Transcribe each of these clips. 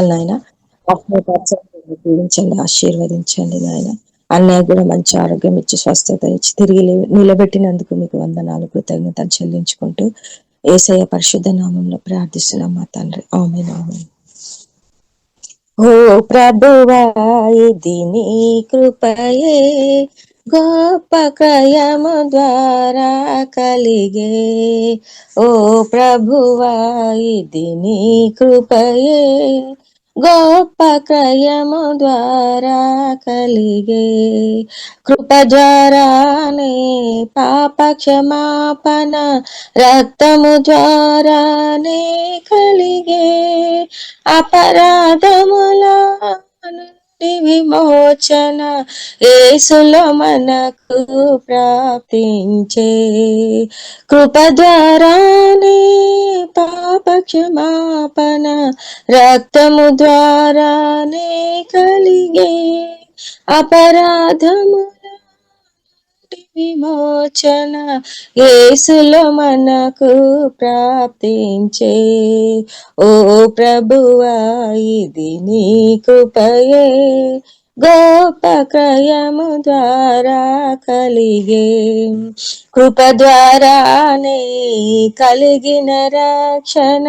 చాలు నాయన. దీవించండి, ఆశీర్వదించండి నాయన. అన్నయ్య కూడా మంచి ఆరోగ్యం ఇచ్చి స్వస్థత ఇచ్చి తిరిగి నిలబెట్టినందుకు మీకు వందనాలు, కృతజ్ఞతలు చెల్లించుకుంటూ యేసయ్య పరిశుద్ధ నామంలో ప్రార్థిస్తున్నాం మా తండ్రి. ఆమేన్, ఆమేన్. ఓ ప్రభువా, ఇది నీ కృపయే గొప్ప క్రయము ద్వారా కలిగే. ఓ ప్రభువా, ఇది నీ కృపయే గొప్ప క్రయము ద్వారా కలిగే. కృప ద్వారానే పాప క్షమాపణ రక్తము ద్వారానే కలిగే. అపరాధముల నుండి విమోచన యేసులో మనకు ప్రాప్తించే. కృప ద్వారానే పాప క్షమాపణ రక్తము ద్వారానే కలిగే. అపరాధముల విమోచన యేసులో మనకు ప్రాప్తించే. ఓ ప్రభువా, ఇది నీ కృపయే గొప్ప క్రయము ద్వారా కలిగే. కృప ద్వారానే కలిగిన రక్షణ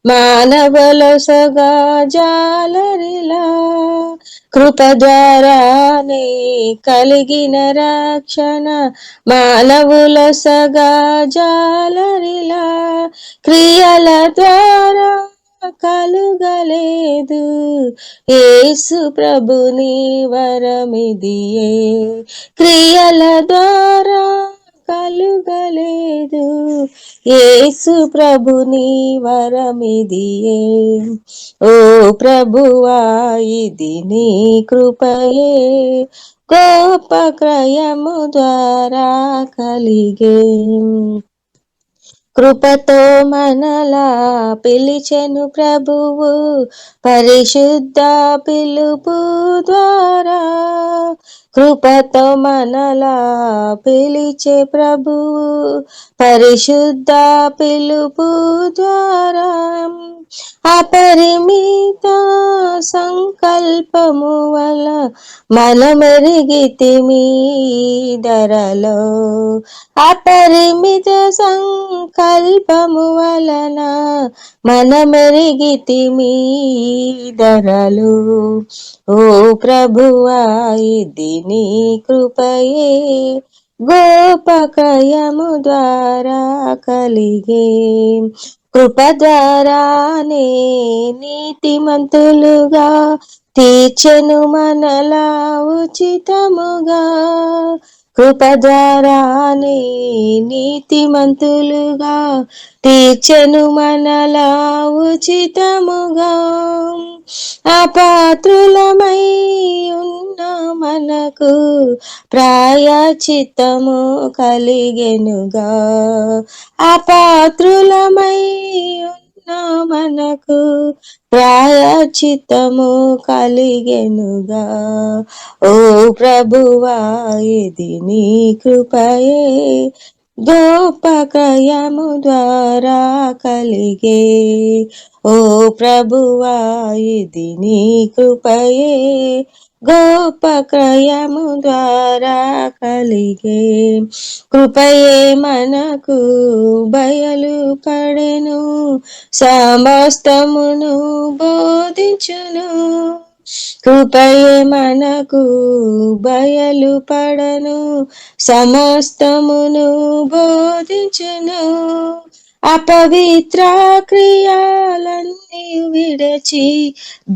మానవులొసగా జాలరిలా. కృప ద్వారానే కలిగిన రక్షణ మానవులొసగా జాలరిలా. క్రియల ద్వారా కలుగలేదు యేసు ప్రభుని వరమిదియే. క్రియల ద్వారా కలుగలేదు యేసు ప్రభుని వరమిదియే. ఓ ప్రభువా, ఇది నీ కృపయే గొప్ప క్రయము ద్వారా కలిగే. కృపతో మనలా పిలిచెను ప్రభువు పరిశుద్ధ పిలుపు ద్వారా. కృపతో మనలా పిలిచే ప్రభువు పరిశుద్ధ పిలుపు ద్వారా. అపరిమిత సంకల్పము వల మనమెరిగితిమి ధరలో. అపరిమిత సంకల్పము వలన మనమెరిగితిమి ధరలు. ఓ ప్రభువా, ఇది నీ కృపయే గొప్ప క్రయము ద్వారా కలిగే. కృప ద్వారానే నీతిమంతులుగా తీర్చెను మనలా ఉచితముగా. కృప ద్వారానే నీతిమంతులుగా తీర్చెను మనలా ఉచితముగా. అపాత్రులమై ఉన్న మనకు ప్రాయచిత్తము కలిగెనుగా. అపాత్రులమై ఉన్న మనకు ప్రాయచిత్తము కలిగెనుగా. ఓ ప్రభువా, ఇది నీ కృపయే గొప్ప క్రయము ద్వారా కలిగే. ఓ ప్రభువా, ఇది నీ కృపయే గొప్ప క్రయము ద్వారా కలిగే. కృపయే మనకు బయలుపడెను సమస్తమును బోధించును. కృపయే మనకు బయలుపడను సమస్తమును బోధించును. అపవిత్ర క్రియలన్నీ విడచి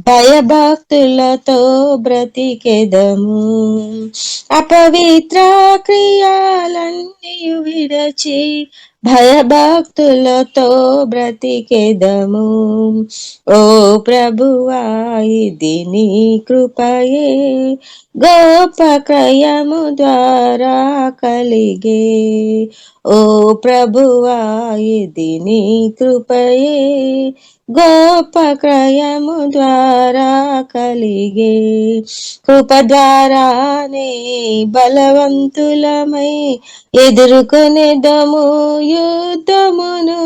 భయభక్తులతో బ్రతికెదము. అపవిత్ర క్రియలన్నీ విడచి భయభక్తులతో బ్రతికెదము. ఓ ప్రభువా, ఇది నీ కృపయే గొప్ప క్రయము ద్వారా కలిగే. ఓ ప్రభువా, ఇది నీ కృపయే గొప్ప క్రయము ద్వారా కలిగే. కృప ద్వారానే బలవంతులమై ఎదుర్కొనేదము యుద్ధమును.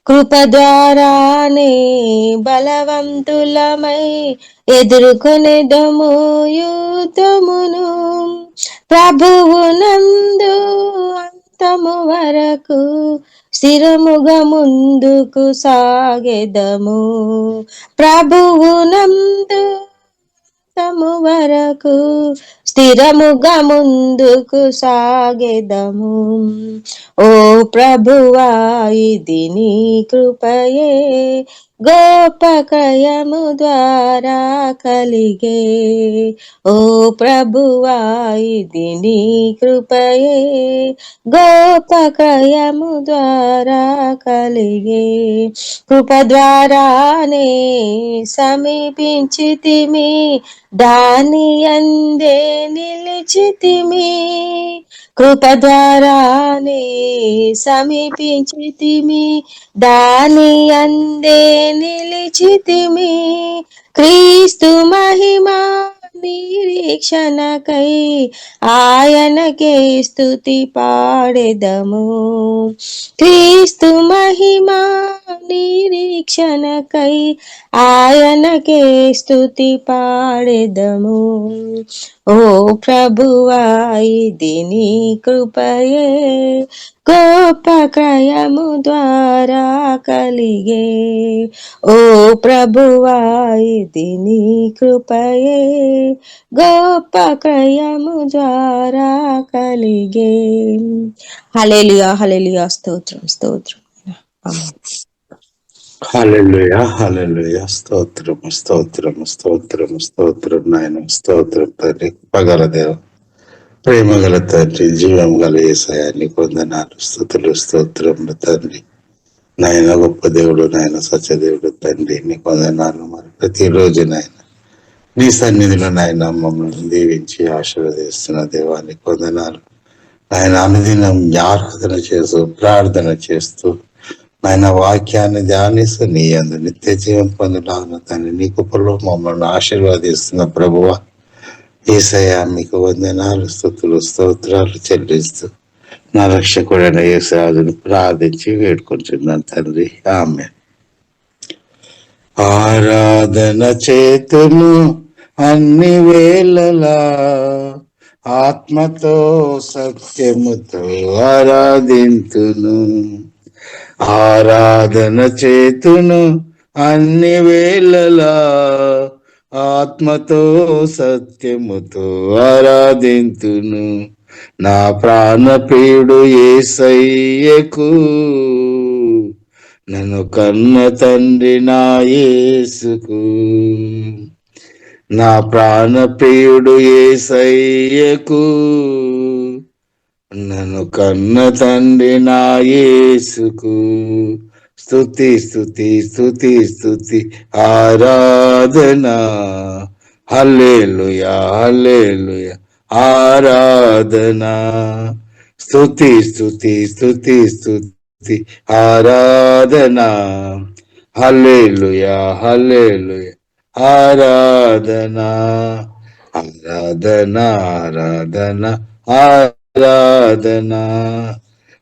కృప ద్వారానే బలవంతులమై ఎదుర్కొనేదము యుద్ధమును. ప్రభువునందు అంతము వరకు స్థిరముగా ముందుకు సాగెదము. ప్రభువునందు అంతము వరకు స్థిరముగా ముందుకు సాగెదము. ఓ ప్రభువా, ఇది నీ కృపయే గొప్ప క్రయము ద్వారా కలిగే. ఓ ప్రభువా, ఇది నీ కృపయే గొప్ప క్రయము ద్వారా కలిగే. కృప ద్వారానే సమీపించితిమి, దాని అందే నిలిచితిమి. కృప ద్వారానే సమీపించితిమి, దాని అందే నిలిచితిమి. క్రీస్తు మహిమా నిరీక్షణకై ఆయనకే స్తుతి పాడెదము. క్రీస్తు మహిమా నిరీక్షణకై ఆయనకే స్తుతి పాడెదము. ఓ ప్రభువా, ఇది నీ కృపయే గొప్ప క్రయము ద్వారా కలిగే. ఓ ప్రభువా, ఇది నీ కృపయే గొప్ప క్రయము ద్వారా కలిగే. హల్లెలూయా, హల్లెలూయా, స్తోత్రం, స్తోత్రం. హల్లెలూయా, హల్లెలూయా, స్తోత్రం, స్తోత్రం, స్తోత్రం, స్తోత్రం నాయన, స్తోత్రం తండ్రి. పగల దేవ, ప్రేమ గల తండ్రి, జీవం గల యేసయ్యాన్ని కొందనాలు, స్తుతులు, స్తోత్రములు తండ్రి. నాయన గొప్ప దేవుడు, నాయన సత్యదేవుడు తండ్రి, నీ కొందనాలు. మరి ప్రతిరోజు నాయన నీ సన్నిధిలో నాయన మమ్మల్ని దీవించి ఆశీర్వదిస్తున్న దేవాన్ని కొందనాలు. ఆయన అనుదినం ఆరాధన చేస్తూ ప్రార్థన చేస్తూ ఆయన వాక్యాన్ని ధ్యానిస్తూ నీ అందు నిత్య జీవం పొందులాగిన తండ్రి నీ కృపలో మమ్మల్ని ఆశీర్వాదిస్తున్న ప్రభువా యేసయ్యా, మీకు వందనాలు, స్తుతులు, స్తోత్రాలు చెల్లిస్తూ నా రక్షకుడైన యేసురాజును ప్రార్థించి వేడుకుంటున్నాను తండ్రి. ఆమేన్. ఆరాధన చేతును అన్ని వేళలా, ఆత్మతో సత్యముతో ఆరాధింతును. ఆరాధన చేతును అన్ని వేళలా, ఆత్మతో సత్యముతో ఆరాధింతును. నా ప్రాణప్రియుడు యేసయ్యకు, నన్ను కన్న తండ్రి నా యేసుకు. నా ప్రాణప్రియుడు యేసయ్యకు, నన్ను కన్న తండ్రి నా యేసుకు. స్తుతి, స్తుతి, స్తుతి, స్తుతి, ఆరాధన. హల్లెలూయా, హల్లెలూయా, ఆరాధన. స్తుతి, స్తుతి, స్తుతి, స్తుతి, ఆరాధన. హల్లెలూయా, హల్లెలూయా, ఆరాధన. ఆరాధన, ఆరాధన, ఆరాధన,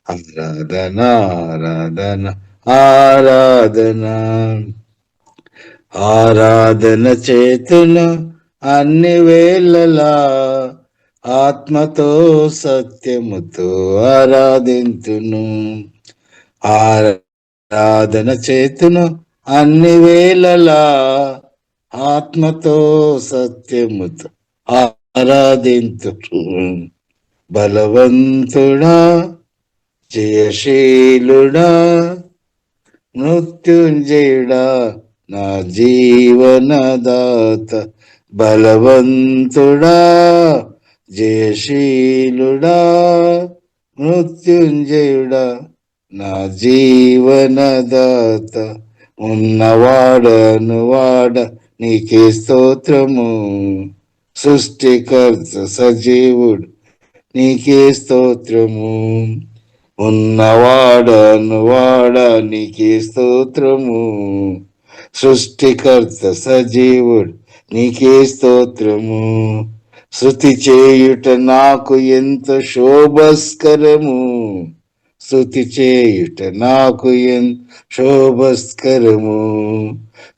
ఆరాధన, ఆరాధన, ఆరాధన. ఆరాధన చేతును అన్ని వేళలా, ఆత్మతో సత్యముతో ఆరాధింతును. ఆరాధన చేతును అన్ని వేళలా, ఆత్మతో సత్యముతో ఆరాధింతును. బలవంతుడా, జయశీలుడా, మృత్యుంజయుడా, నా జీవనదాత. బలవంతుడా, జయశీలుడా, మృత్యుంజయుడా, నా జీవనదాత. ఉన్నవాడను వాడ నీకే స్తోత్రము, సృష్టికర్త సజీవుడు నీకే స్తోత్రము. ఉన్నవాడను వాడ నీకే స్తోత్రము, సృష్టికర్త సజీవుడు నీకే స్తోత్రము. శృతి చేయుట నాకు ఎంత శోభస్కరము, స్తుతి చేయుట నాకు శోభస్కరము.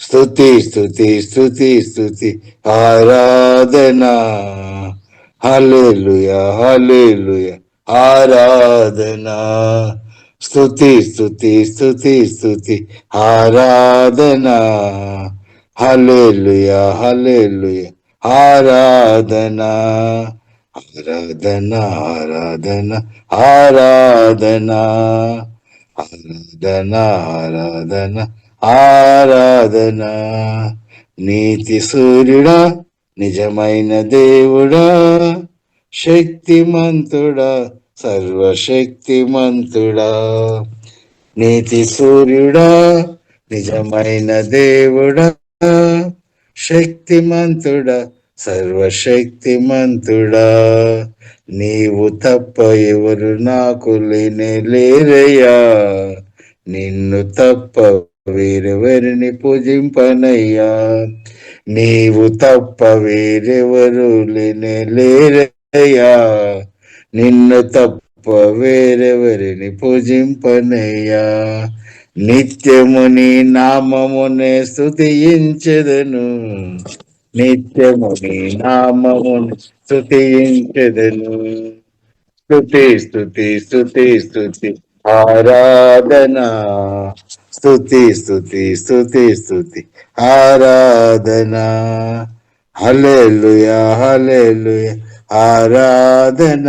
స్తుతి స్తుతి స్తుతి స్తుతి ఆరాధనా, హల్లెలూయా హల్లెలూయా ఆరాధనా. స్తుతి స్తుతి స్తుతి స్తుతి ఆరాధనా, హల్లెలూయా హల్లెలూయా ఆరాధనా. ఆరాధన ఆరాధన ఆరాధన ఆరాధన ఆరాధన ఆరాధన. నీతి సూర్యుడా, నిజమైన దేవుడా, శక్తిమంతుడా, సర్వశక్తిమంతుడా. నీతి సూర్యుడా, నిజమైన దేవుడా, శక్తిమంతుడా, సర్వశక్తిమంతుడా. నీవు తప్ప ఎవరు నాకు లేరయ్యా, నిన్ను తప్ప వేరెవరిని పూజింపనయ్యా. నీవు తప్ప వేరెవరు లేరయ్యా, నిన్ను తప్ప వేరెవరిని పూజింపనయ్యా. నిత్యము నీ నామమునే స్తుతించెదను, నిత్యము నీ నామమును స్తుతించెదను. స్తుతి స్తుతి స్తుతి స్తుతి ఆరాధన, స్తుతి స్తుతి స్తుతి స్తుతి ఆరాధన. హల్లెలూయా హల్లెలూయా ఆరాధన,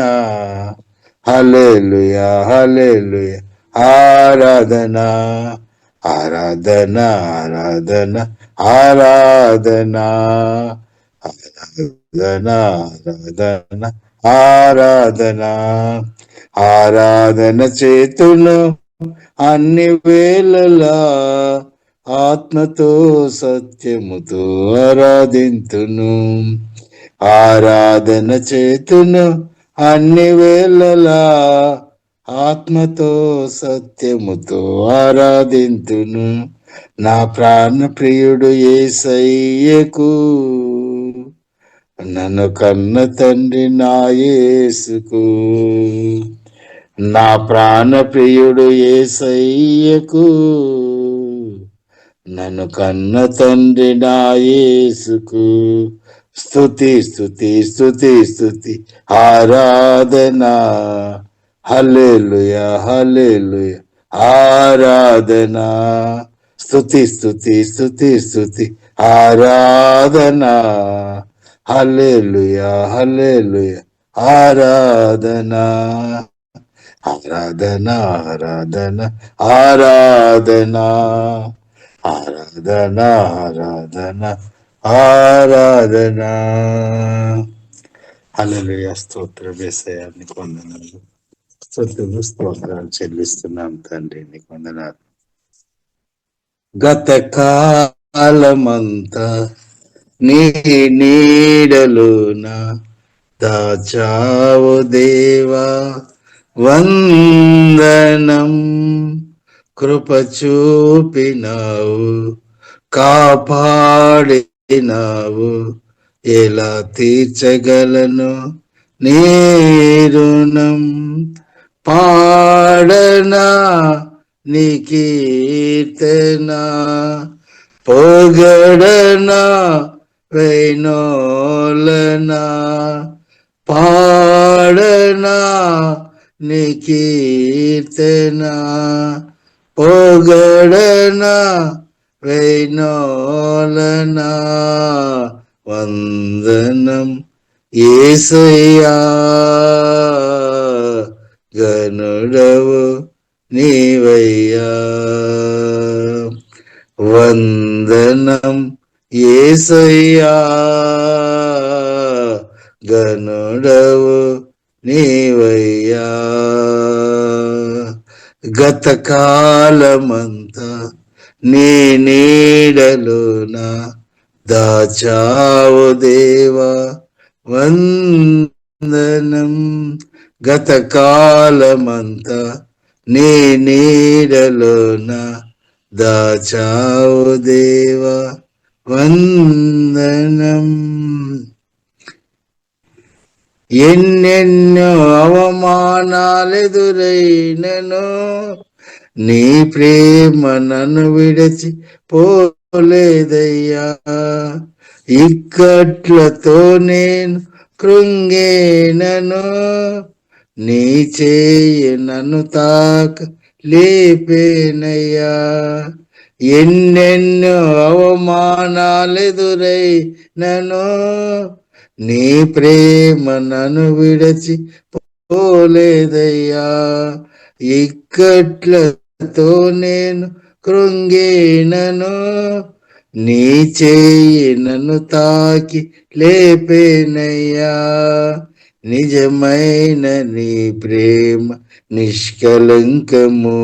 హల్లెలూయా హల్లెలూయా ఆరాధన. ఆరాధన ఆరాధన ఆరాధన ఆరాధన ఆరాధన ఆరాధన. ఆరాధన చేతును అన్ని వేళలా, ఆత్మతో సత్యముతో ఆరాధింతును. ఆరాధన చేతును అన్ని వేళలా, ఆత్మతో సత్యముతో ఆరాధింతును. నా ప్రాణ ప్రియుడు యేసయ్యకు, నన్ను కన్న తండ్రి నా యేసుకు. నా ప్రాణ ప్రియుడు యేసయ్యకు, నన్ను కన్న తండ్రి నా యేసుకు. స్తుతి స్తుతి స్తుతి స్తుతి ఆరాధన, హల్లెలూయా హల్లెలూయా ఆరాధన. స్తుతి స్తుతి స్తుతి స్తుతి ఆరాధన, హల్లెలూయా హల్లెలూయా ఆరాధన. ఆరాధన ఆరాధన ఆరాధన ఆరాధన ఆరాధన ఆరాధన. హల్లెలూయా. స్తోత్రం యేసయ్యా, నీకు వందనాలు. స్తుతులు స్తోత్రాలు చెల్లిస్తున్నాం తండ్రి, నీకు వందనాలు. గత కాలమంతా నీ నీడలోన దాచావు దేవా, వందనం. కృప చూపినావు, కాపాడినావు, ఎలా తీర్చగలను నీ రుణం. పాడనా నీ కీర్తనా, పొగడనా వైనోలనా. పాడనా నీ కీర్తనా, పొగడనా వైనోలనా. వందనం యేసయ్యా, గనుడవు నీవయ్యా. వందనం యేసయ్యా, గనుడవు నీవయ్యా. గత కాలమంతా నీ నీడలోన దాచావు దేవా, వందనం. గత కాలమంతా నీ నీడలోన దాచావు దేవా, వందనం. ఎన్నెన్నో అవమానాలెదురైనను నీ ప్రేమ నన్ను విడచి పోలేదయ్యా. ఇక్కట్లతో నేను కృంగేనను నీ చేయి నన్ను తాక లేపేనయ్యా. ఎన్నెన్నో అవమానాలెదురైనను నీ ప్రేమ నన్ను విడచి పోలేదయ్యా. ఇక్కట్లతో నేను కృంగేనను నీ చేయి నన్ను తాకి లేపేనయ్యా. నిజమైన నీ ప్రేమ నిష్కలంకము,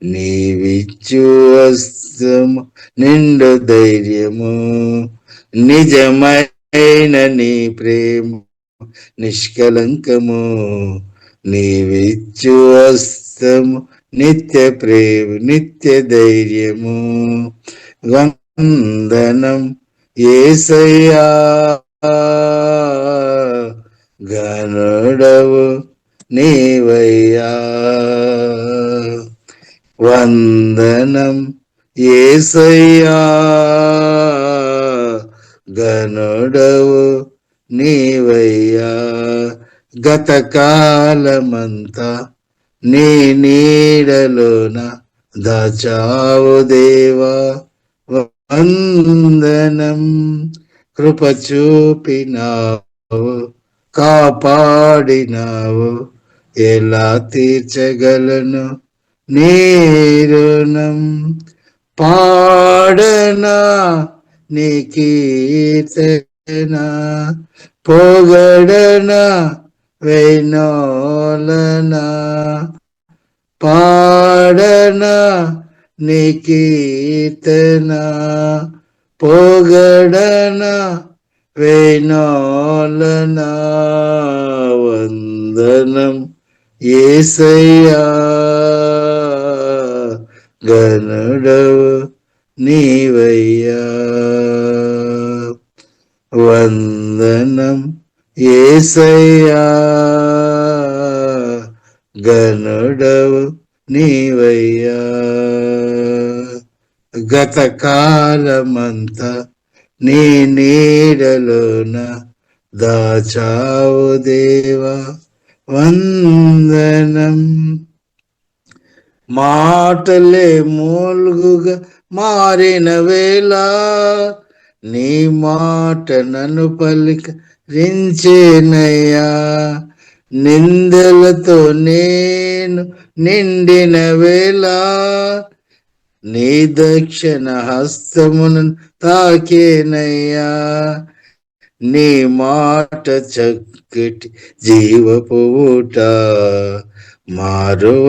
నీవిచ్చు హస్తము నిండు ధైర్యము. నిజమైన నీ ప్రేమ నిష్కలంకము, నీవిచ్చు హస్తము నిత్య ప్రేమ నిత్య ధైర్యము. వందనం యేసయ్యా, ఘనుడవు నీవయ్యా. వందనం యేసయ్యా, ఘనుడవు నీవయ్యా. గతకాలమంతా నీ నీడలోన దాచావు దేవా, వందనం. కృప చూపినావు, కాపాడినావు, ఎలా తీర్చగలను నీ రుణం. పాడనా నీ కీర్తన, పొగడనా వైనోలనా. పాడనా నీ కీర్తన, పొగడనా వైనోలనా. వందనం యేసయ్యా, ఘనుడవు నీవయ్యా. వందనం యేసయ్యా, ఘనుడవు నీవయ్యా. గతకాలమంతా నీ నీడలోన దాచావు దేవా, వందనం. మాటలే మూల్గుగా మారిన వేళ నీ మాట నన్ను పలికరించేనయ్యా. నిందలతో నేను నిండిన వేళ నీ దక్షిణ హస్తమును తాకేనయ్యా. నీ మాట చక్కటి జీవపు ఊట, మారువ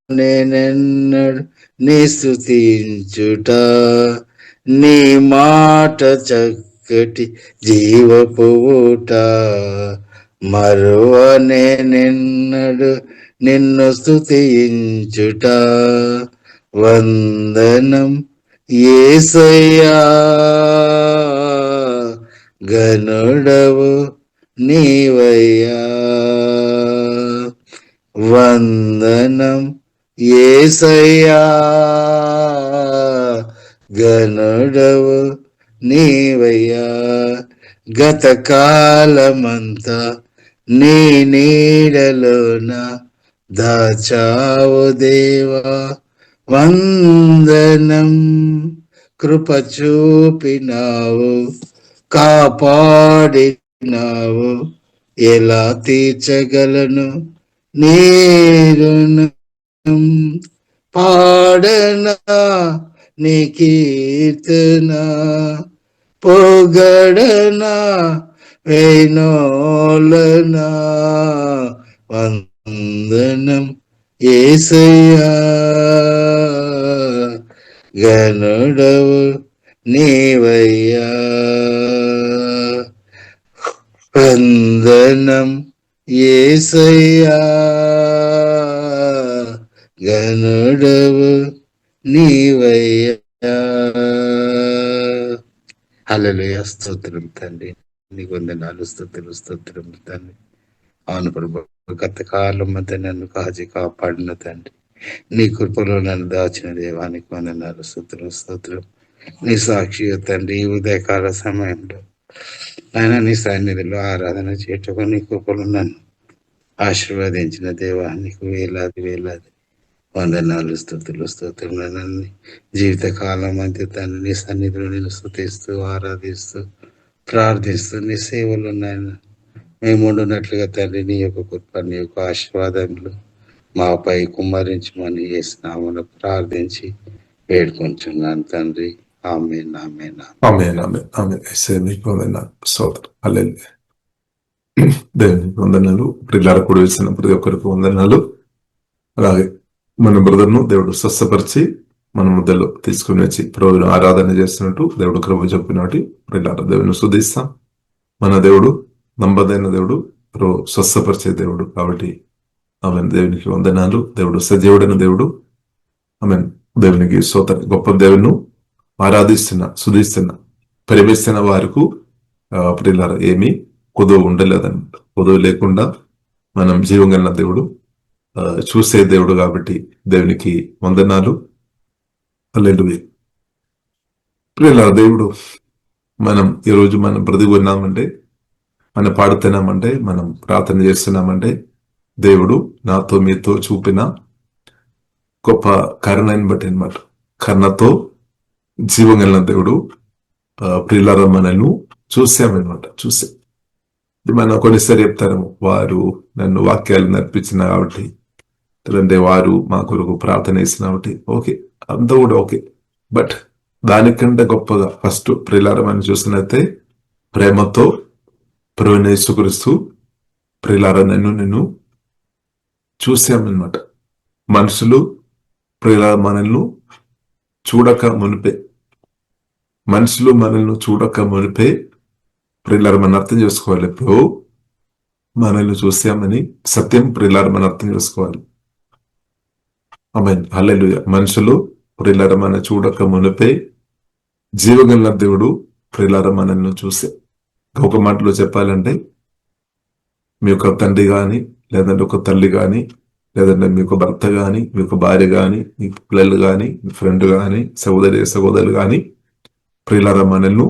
నేనెన్నడు నీ స్తుతించుట. నీ మాట చక్కటి జీవపు ఊట, మరువ నేనెన్నడు నిన్ను స్తుతించుట. వందనం యేసయ్యా, ఘనుడవు నీవయ్యా. వందనం యేసయ్యా, ఘనుడవు నీవయ్యా. గతకాలమంతా నీ నీడలోన దాచావు దేవా, వందనం. కృప చూపినావు, కాపాడినావు, ఎలా తీర్చగలను నీ రుణం. పాడనా నీ కీర్తన, పొగడనా వైనోలనా. వందనం యేసయ్యా, ఘనుడవు నీవయ్యా. వందనం యేసయ్యా, ఘనుడవు నీవయ్యా. హల్లెలూయా, స్తోత్రం తండ్రి. నీకు వందనాలు, స్తుతులు, స్తోత్రములు తండ్రి. అవును ప్రభు, గత కాలం అంతా నన్ను కాచి కాపాడిన తండ్రి, నీ కృపలో నన్ను దాచిన దేవానికి వందనాలు, స్తుతులు, స్తోత్రం. నీ సాక్షిగా తండ్రి ఈ ఉదయకాల సమయంలో ఆయన నీ సన్నిధిలో ఆరాధన చేయటకు నీ కృపలో నన్ను ఆశీర్వదించిన దేవానికి వేలాది వేలాది వందనాలు, స్తుతులు, స్తోత్రములు. నన్ను జీవితకాలం అంతే తండ్రి నీ సన్నిధిలో నేను స్తుతిస్తూ ఆరాధిస్తూ ప్రార్థిస్తూ నీ సేవలు నాయన మేము ఉండున్నట్లుగా తండ్రి నీ యొక్క కృప, నీ యొక్క ఆశీర్వాదములు మాపై కుమ్మరించమని యేసునామమున ప్రార్థించి వేడుకొంచున్నాను తండ్రి. ఆమేన్, ఆమేన్, ఆమేన్, ఆమేన్, ఆమేన్. యేసయ్య నీకు వందనాలు, స్తోత్రం. హల్లెలూయా. దేవునికి వందనాలు. ప్రియులారా, కూడి వేసిన ప్రతి ఒక్కరికి వందనాలు. అలాగే మన బ్రదర్ను దేవుడు స్వస్థపరిచి మన మధ్యలో తీసుకుని వచ్చి ప్రభువును ఆరాధన చేస్తున్నట్టు దేవుడు కృప చెప్పినట్టు ప్రియులారా దేవుని స్తుతిస్తాం. మన దేవుడు నమ్మదైన దేవుడు, స్వస్థపరిచే దేవుడు కాబట్టి ఆమె దేవునికి వందనాలు. దేవుడు సజీవుడైన దేవుడు. ఆమె దేవునికి స్తోత్రం. గొప్ప దేవుని ఆరాధిస్తున్న, సుధిస్తున్న, పరివేస్తున్న వారికి ప్రియులారా ఏమీ కొదువు ఉండలేదన్నమాట. కొదువు లేకుండా మనం జీవం కలిగిన దేవుడు, చూసే దేవుడు కాబట్టి దేవునికి వందనాలు. హల్లెలూయా. ప్రియులారా, దేవుడు మనం ఈరోజు మనం బ్రతికి ఉన్నామంటే, మనం పాడుతున్నామంటే, మనం ప్రార్థన చేస్తున్నామంటే దేవుడు నాతో మీతో చూపిన గొప్ప కరుణని బట్టి అన్నమాట. కరుణతో జీవం కలిగిన దేవుడు ప్రియులారా మనల్ని చూసామన్నమాట. చూసే మనం కొన్నిసారి చెప్తారు, వారు నన్ను వాక్యాలు నడిపించిన కాబట్టి, లేదంటే వారు మా కొరకు ప్రార్థన చేసిన కాబట్టి, ఓకే, అంతా కూడా ఓకే. బట్ దానికంటే గొప్పగా ఫస్ట్ ప్రియులారా మనం చూసినట్లయితే ప్రేమతో ప్రభువైన యేసుక్రీస్తు ప్రియులారా నిన్ను చూసామన్నమాట. మనుషులు ప్రియులారా మనల్ని చూడక మునిపే, మనుషులు మనల్ని చూడక మునిపే ప్రియులారా మనం అర్థం చేసుకోవాలి. ఇప్పుడు మనల్ని చూసామని సత్యం ప్రియులారా మనం అర్థం చేసుకోవాలి. ఆమేన్, హల్లెలూయా. మనుషులు ప్రియులారా మనం చూడక మునిపే జీవగల దేవుడు ప్రియులారా మనల్ని చూసే. ఒక మాటలో చెప్పాలంటే, మీ యొక్క తండ్రి కానీ, లేదంటే ఒక తల్లి కానీ, లేదంటే మీ యొక్క భర్త కానీ, మీ యొక్క భార్య కానీ, మీ పిల్లలు కానీ, మీ ఫ్రెండ్ కానీ, సహోదరులు కానీ ప్రియులారా మనల్ని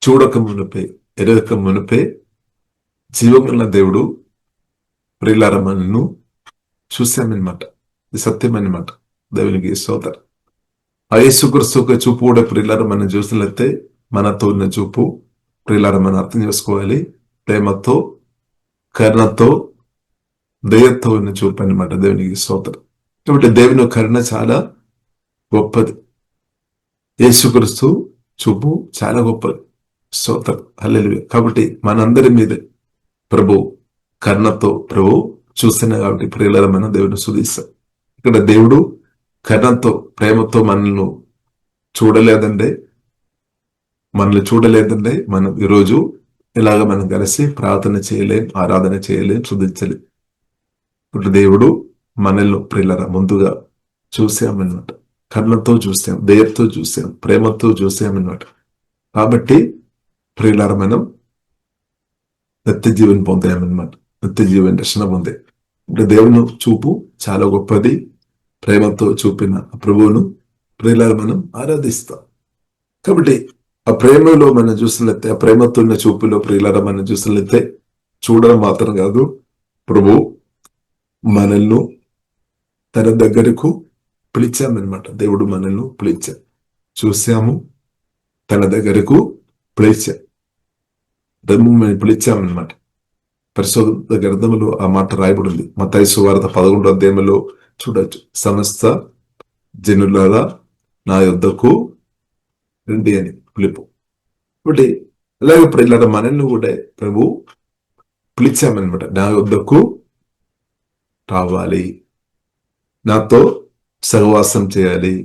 చూడక మునిపే, ఎరగక మునిపే జీవమున్న దేవుడు ప్రియులారా మనల్ని చూసామన్నమాట. ఇది సత్యం అన్నమాట. దేవునికి స్తోత్రం. ఆ యేసుక్రీస్తు చూపు కూడా ప్రియులారా మనం చూసినట్లయితే మనతో ఉన్న చూపు ప్రియులారా మనం అర్థం చేసుకోవాలి. ప్రేమతో, కరుణతో, దయతో ఉన్న చూపు అన్నమాట. దేవునికి స్తోత్రం. కాబట్టి దేవుని కరుణ చాలా గొప్పది. యేసుక్రీస్తు చూపు చాలా గొప్పది. స్తోత్రం, హల్లెలూయా. కాబట్టి మనందరి మీద ప్రభు కరుణతో ప్రభు చూస్తున్నా కాబట్టి ప్రియులారా మనం దేవుని స్తుతిస్తాం. ఇక్కడ దేవుడు కరుణతో, ప్రేమతో మనల్ని చూడలేదంటే మనం ఈరోజు ఇలాగ మనం కలిసి ప్రార్థన చేయలేం, ఆరాధన చేయలేం, స్తుతించలేం. ఇప్పుడు దేవుడు మనల్ని ప్రియులారా ముందుగా చూసామన్నమాట. కరుణతో చూసాం, దయతో చూసాం, ప్రేమతో చూసామన్నమాట. కాబట్టి ప్రియులారా మనం నిత్య జీవన్ పొందామన్నమాట. నిత్య జీవన్ రక్షణ పొందే. ఇప్పుడు దేవుని చూపు చాలా గొప్పది. ప్రేమతో చూపిన ప్రభువును ప్రియులారా మనం ఆరాధిస్తాం. కాబట్టి ఆ ప్రేమలో మనం చూసినట్లయితే, ఆ ప్రేమతో ఉన్న చూపులో ప్రియులారా మనం చూసినట్లయితే చూడడం మాత్రం కాదు, ప్రభు మనల్ని తన దగ్గరకు పిలిచామన్నమాట. దేవుడు మనల్ని చూసాము, తన దగ్గరకు పిలిచామన్నమాట. పరిశోధన గ్రంథములో ఆ మాట రాయబడింది. మత్తయి సువార్త 11వ అధ్యాయంలో చూడొచ్చు. సమస్త జనులారా నా యొద్దకు రండి అని పిలుపు. కాబట్టి అలాగే ప్రియులారా మనల్ని కూడా ప్రభు పిలిచామన్నమాట. నా యొద్దకు రావాలి, నాతో సహవాసం చేయాలి,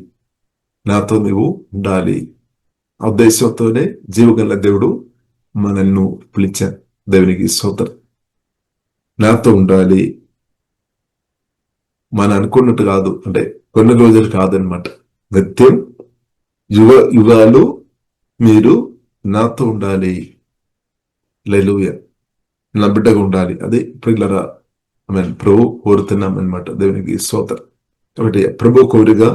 నాతో నువ్వు ఉండాలి. ఆ ఉద్దేశంతోనే జీవగల దేవుడు మనల్ని పిలిచాను. దేవునికి స్తోత్రం. నాతో ఉండాలి. మనం అనుకున్నట్టు కాదు, అంటే కొన్ని రోజులు కాదనమాట. నిత్యం యుగాలు మీరు నాతో ఉండాలి. హల్లెలూయా. నా బిడ్డగా ఉండాలి. అది ప్రియులరా ప్రభు కోరుతున్నాం అనమాట. దేవునికి స్తోత్రం. కాబట్టి ప్రభు కోరిగా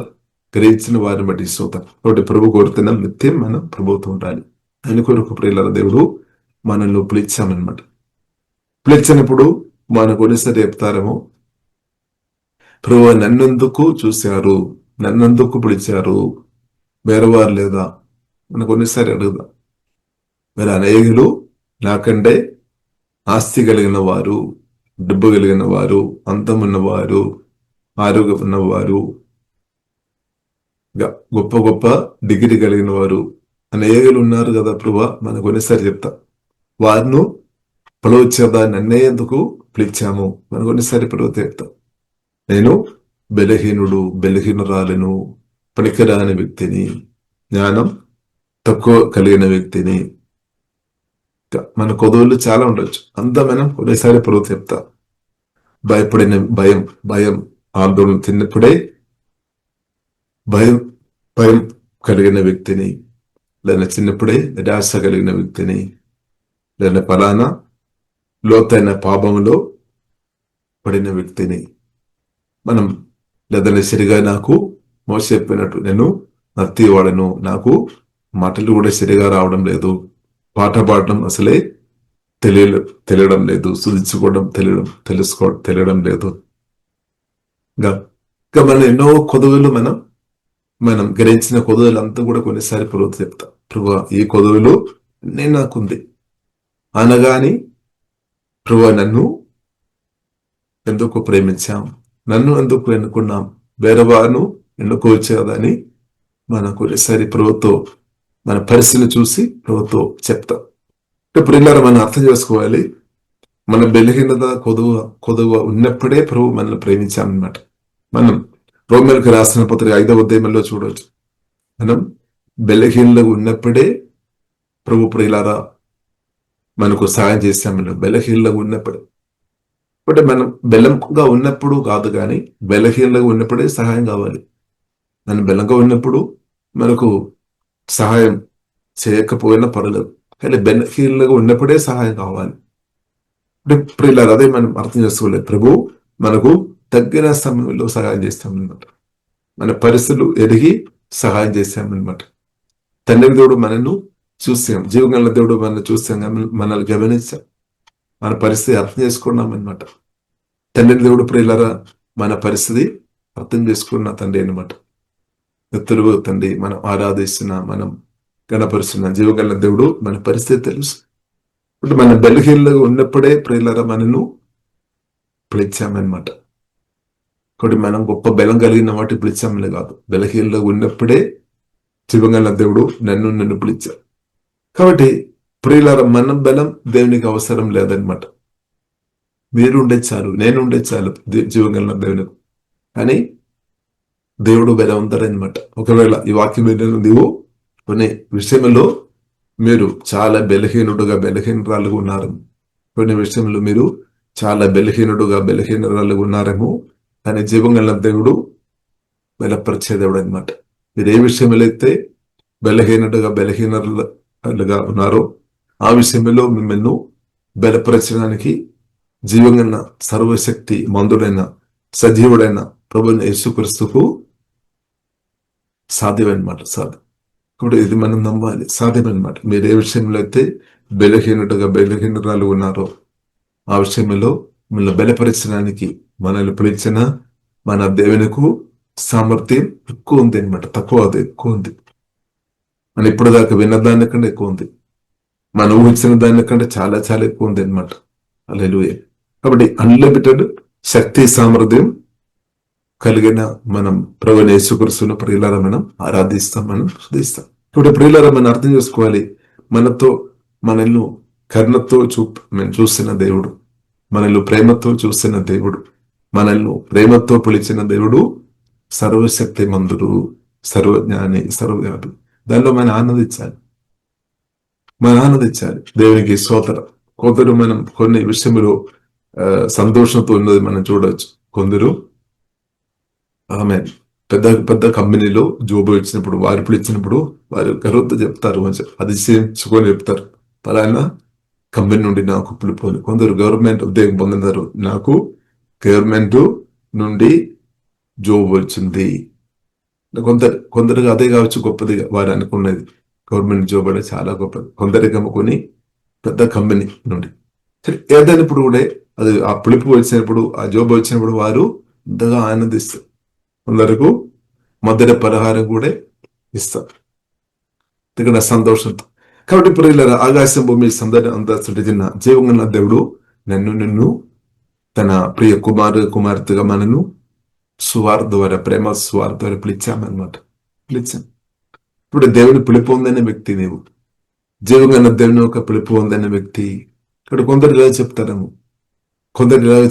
గ్రహించిన వారిని బట్టి స్తోత్రం. కాబట్టి ప్రభు కోరుతున్నాం నిత్యం మనం ప్రభుతో ఉండాలి. ఆయన కొరకు ప్రియులర దేవుడు మనల్ని పిలిచామన్నమాట. పిలిచినప్పుడు మన కొన్నిసారి చెప్తారేమో, ప్రభు నన్నెందుకు చూశారు, నన్నెందుకు పిలిచారు, వేరేవారు లేదా మన కొన్నిసారి అడుగుదాం. మరి అనేకులు నాకంటే ఆస్తి కలిగిన వారు, డబ్బు కలిగిన వారు, అందం ఉన్నవారు, ఆరోగ్యం ఉన్నవారు, గొప్ప గొప్ప డిగ్రీ కలిగిన వారు అనేకులు ఉన్నారు కదా ప్రభా, మన కొన్నిసారి చెప్తాం. వారిను పిలవచ్చేదా, నన్నే ఎందుకు పిలిచాము మన కొన్నిసారి పిలువ చెప్తాం. నేను బలహీనుడు, బలహీనురాలను, పనికిరాని వ్యక్తిని, జ్ఞానం తక్కువ కలిగిన వ్యక్తిని. మన కొదువులు చాలా ఉండొచ్చు. అంతా మనం కొన్నిసారి పరువు చెప్తా. భయపడిన భయం ఆందోళన తిన్నప్పుడే భయం కలిగిన వ్యక్తిని, లేదా చిన్నప్పుడే నిరాశ కలిగిన వ్యక్తిని, లేదా ఫలానా లోతైన పాపంలో పడిన వ్యక్తిని మనం, లేదా సరిగా నాకు మోస చెప్పినట్టు నేను నత్తివాడను, నాకు మాటలు కూడా సరిగా రావడం లేదు, పాట పాడడం అసలే తెలియడం లేదు, సుధించుకోవడం తెలియడం లేదు. ఇంకా మనం ఎన్నో కొదువులు మనం గ్రహించిన కొదువులంతా కూడా కొన్నిసారి ప్రభు చెప్తా. ప్రభు ఈ కొదువులు నేను నాకుంది అనగాని, ప్రభు నన్ను ఎందుకు ప్రేమించాం, నన్ను ఎందుకు ఎన్నుకున్నాం, వేరే వారిను ఎన్నుకోవచ్చేదని మనం కొన్నిసారి ప్రభుతో మన పరిస్థితిని చూసి ప్రభుతో చెప్తాం. ఇప్పుడు ఇలా మనం అర్థం చేసుకోవాలి, మన బలహీనత కొదువ ఉన్నప్పుడే ప్రభు మనల్ని ప్రేమించామన్నమాట. మనం రోమీయులకు రాసిన పత్రిక 5వ అధ్యాయంలో చూడవచ్చు. మనం బలహీనతగా ఉన్నప్పుడే ప్రభు ప్రియులారా మనకు సహాయం చేశామని. బలహీనతగా ఉన్నప్పుడే, అంటే మనం బలంగా ఉన్నప్పుడు కాదు, కానీ బలహీనతగా ఉన్నప్పుడే సహాయం కావాలి. మనం బలంగా ఉన్నప్పుడు మనకు సహాయం చేయకపోయినా పర్లేదు, కానీ బలహీనతగా ఉన్నప్పుడే సహాయం కావాలి. అంటే ప్రియులారా అదే మనం అర్థం చేసుకోలేదు. ప్రభు మనకు తగ్గిన సమయంలో సహాయం చేస్తామన్నమాట. మన పరిస్థితులు ఎదిగి సహాయం చేశామన్నమాట. తండ్రి దేవుడు మనను చూసాం, జీవగల దేవుడు మనల్ని చూసాం, మనల్ని గమనించాం, మన పరిస్థితి అర్థం చేసుకున్నాం అనమాట. తండ్రి దేవుడు ప్రియులారా మన పరిస్థితి అర్థం చేసుకున్న తండ్రి అనమాట. తెలుగు తండ్రి మనం ఆరాధిస్తున్నా, మనం గణపరుస్తున్న జీవగల దేవుడు మన పరిస్థితి తెలుసు. ఇప్పుడు మన బలహీనతగా ఉన్నప్పుడే ప్రియులారా మనను పిలిచామన్నమాట. కాబట్టి మనం గొప్ప బలం కలిగిన వాటి పిలిచామలే కాదు, బలహీనతగా ఉన్నప్పుడే జీవగల దేవుడు నన్ను పిలిచారు. కాబట్టి ప్రియులారా మన బలం దేవునికి అవసరం లేదనమాట. మీరు ఉండే చాలు, నేను ఉండే చాలు జీవగల దేవునికి. కానీ దేవుడు బలం ఉందరనమాట. ఒకవేళ ఈ వాక్యం నీవు కొన్ని విషయంలో మీరు చాలా బలహీనురాలుగా ఉన్నారు, కొన్ని విషయంలో మీరు చాలా బలహీనురాలుగా ఉన్నారేమో, కానీ జీవగల దేవుడు బలపరిచే దేవుడు అనమాట. మీరు ఏ విషయంలో అయితే బలహీనులుగా ఉన్నారో ఆ విషయంలో మిమ్మల్ని బలపరచడానికి జీవగల సర్వశక్తి మందుడైన సజీవుడైన ప్రభువైన యేసుక్రీస్తుకు సాధ్యమన్నమాట. కాబట్టి ఇది మనం నమ్మాలి, సాధ్యమన్నమాట. మీరు ఏ విషయంలో అయితే బలహీనురాలు ఉన్నారో ఆ విషయంలో మిమ్మల్ని బలపరచడానికి మనల్ని పిలిచిన మన దేవునికి సామర్థ్యం ఎక్కువ ఉంది అనమాట. తక్కువ అది ఎక్కువ ఉంది. మనం ఇప్పుడు దాకా విన్న దానికంటే ఎక్కువ ఉంది, మనం ఊహించిన దానికంటే చాలా చాలా ఎక్కువ ఉంది అనమాట. హల్లెలూయా. కాబట్టి అన్లిమిటెడ్ శక్తి సామర్థ్యం కలిగిన మనం ప్రభువైన యేసుక్రీస్తును ప్రియులారా మనం ఆరాధిస్తాం, మనం స్తుతిస్తాం. ఇప్పుడు ప్రియులారా మనం అర్థం చేసుకోవాలి, మనల్ని కరుణతో మేము చూసిన దేవుడు, మనల్ని ప్రేమతో చూసిన దేవుడు, మనల్ని ప్రేమతో పిలిచిన దేవుడు సర్వశక్తి మందుడు, సర్వజ్ఞాని, సర్వవ్యాపి. దానిలో మనం ఆనందించాలి. దేవునికి స్తోత్రం. కొందరు మనం కొన్ని విషయంలో సంతోషంతో ఉన్నది మనం చూడవచ్చు. కొందరు ఆమె పెద్ద కంపెనీలో జాబ్ ఇచ్చినప్పుడు, వారు పిలిచినప్పుడు వారు గర్వంతో చెప్తారు, మంచి అతిశయించుకొని చెప్తారు, పలానా కంపెనీ నుండి నాకు పిలుపు. కొందరు గవర్నమెంట్ ఉద్యోగం పొందినారు, నాకు గవర్నమెంట్ నుండి జాబ్ వచ్చింది. కొందరికి అదే కావచ్చు గొప్పదిగా వారు అనుకున్నది. గవర్నమెంట్ జాబ్ అంటే చాలా గొప్పది. కొందరికి అమ్ముకొని పెద్ద కంపెనీ నుండి సరే ఏదైనా ఇప్పుడు కూడా అది ఆ పిలుపు వచ్చినప్పుడు, ఆ జాబ్ వచ్చినప్పుడు వారు ఇంతగా ఆనందిస్తారు. కొందరకు మొదటి పరిహారం కూడా ఇస్తారు ఇక్కడ సంతోషంతో. కాబట్టి ఇప్పుడు ఇలా ఆకాశం భూమి అంతా సృష్టించిన జీవంగా దేవుడు నిన్ను తన ప్రియ కుమార్తెగా మనను సువార్త ద్వారా, ప్రేమ సువార్త ద్వారా పిలిచామన్నమాట. ఇప్పుడు దేవుని పిలుపు ఉందనే వ్యక్తి నీవు, జీవంగా దేవుని ఒక పిలుపు ఉందనే వ్యక్తి. ఇక్కడ కొందరు ఇలా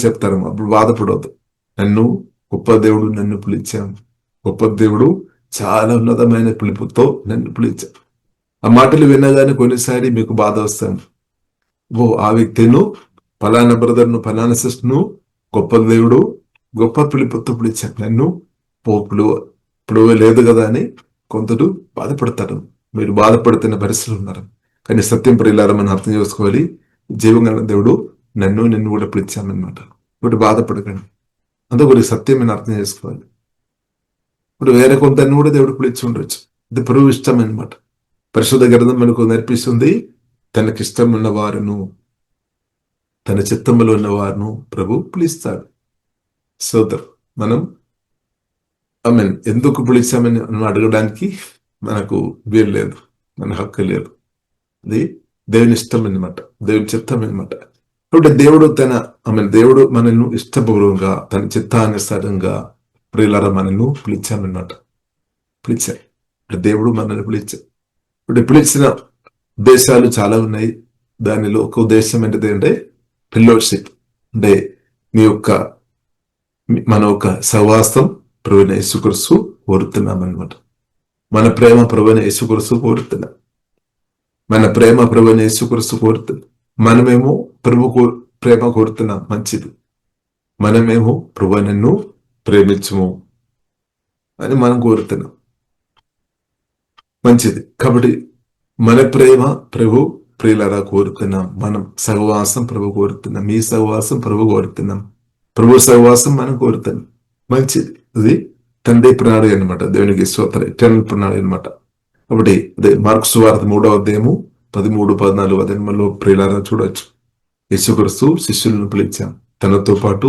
చెప్తారేమో, అప్పుడు బాధపడవద్దు. నన్ను గొప్ప దేవుడు నన్ను పిలిచాము, గొప్ప దేవుడు చాలా ఉన్నతమైన పిలుపుతో నన్ను పిలిచాను. ఆ మాటలు వినగానే కొన్నిసారి మీకు బాధ వస్తాను. ఆ వ్యక్తిను, ఫలానా బ్రదర్ను, ఫలానా సిస్టర్ను గొప్ప దేవుడు గొప్ప పిలుపుతో పిలిచాను, నన్ను ఇప్పుడు లేదు కదా అని కొందరు బాధపడతారు. మీరు బాధపడుతున్న పరిస్థితులు ఉన్నారు. కానీ సత్యం ప్రియులారా మనం అర్థం చేసుకోవాలి, జీవంగా దేవుడు నిన్ను కూడా పిలిచామన్నమాట. ఇప్పుడు బాధపడకండి, అందుకు సత్యం నేను అర్థం చేసుకోవాలి. ఇప్పుడు వేరే కొందరిని కూడా దేవుడు పిలిచి ఉండొచ్చు. ఇది ప్రభు ఇష్టం అనమాట. పరిశుద్ధ గ్రంథం మనకు నేర్పిస్తుంది, తనకిష్టం ఉన్న వారును, తన చిత్తములో ఉన్న వారును ప్రభు పిలుస్తాడు. సోదరు, మనం ఎందుకు పిలిచామని మనం అడగడానికి మనకు వీలు లేదు, మన హక్కు లేదు. అది దేవుని ఇష్టం అనమాట, దేవుని చిత్తం అనమాట. కాబట్టి దేవుడు మనల్ని ఇష్టపూర్వకంగా తన చిత్తానుసారంగా ప్రియులారా మనల్ని పిలిచామన్నమాట. దేవుడు మనల్ని పిలిచాడు. ఇప్పుడు పిలిచిన ఉద్దేశాలు చాలా ఉన్నాయి. దానిలో ఒక ఉద్దేశం ఏంటంటే ఫెలోషిప్, అంటే మన యొక్క సహవాసం ప్రభువైన యేసుక్రీస్తు కోరుతున్నాం అన్నమాట. మన ప్రేమ ప్రభువైన యేసుక్రీస్తు కోరుతున్నాం, మనమేమో ప్రేమ కోరుతున్నాం, మంచిది. మనమేమో ప్రభు నన్ను ప్రేమించము అని మనం కోరుతున్నాం, మంచిది. కాబట్టి మన ప్రేమ ప్రియులారా కోరుతున్నాం, మనం సహవాసం ప్రభు కోరుతున్నాం, మీ సహవాసం ప్రభు కోరుతున్నాం, ప్రభు సహవాసం మనం కోరుతున్నాం, మంచిది. అది తండ్రి ప్రణాళిక అనమాట, దేవునికి స్తోత్రం, ఎటర్నల్ ప్రణాళిక అనమాట. కాబట్టి అదే మార్కు సువార్త 3వ అధ్యాయము 13-14 ప్రియులారా చూడొచ్చు. యేసుక్రీస్తు శిష్యులను పిలిచాం తనతో పాటు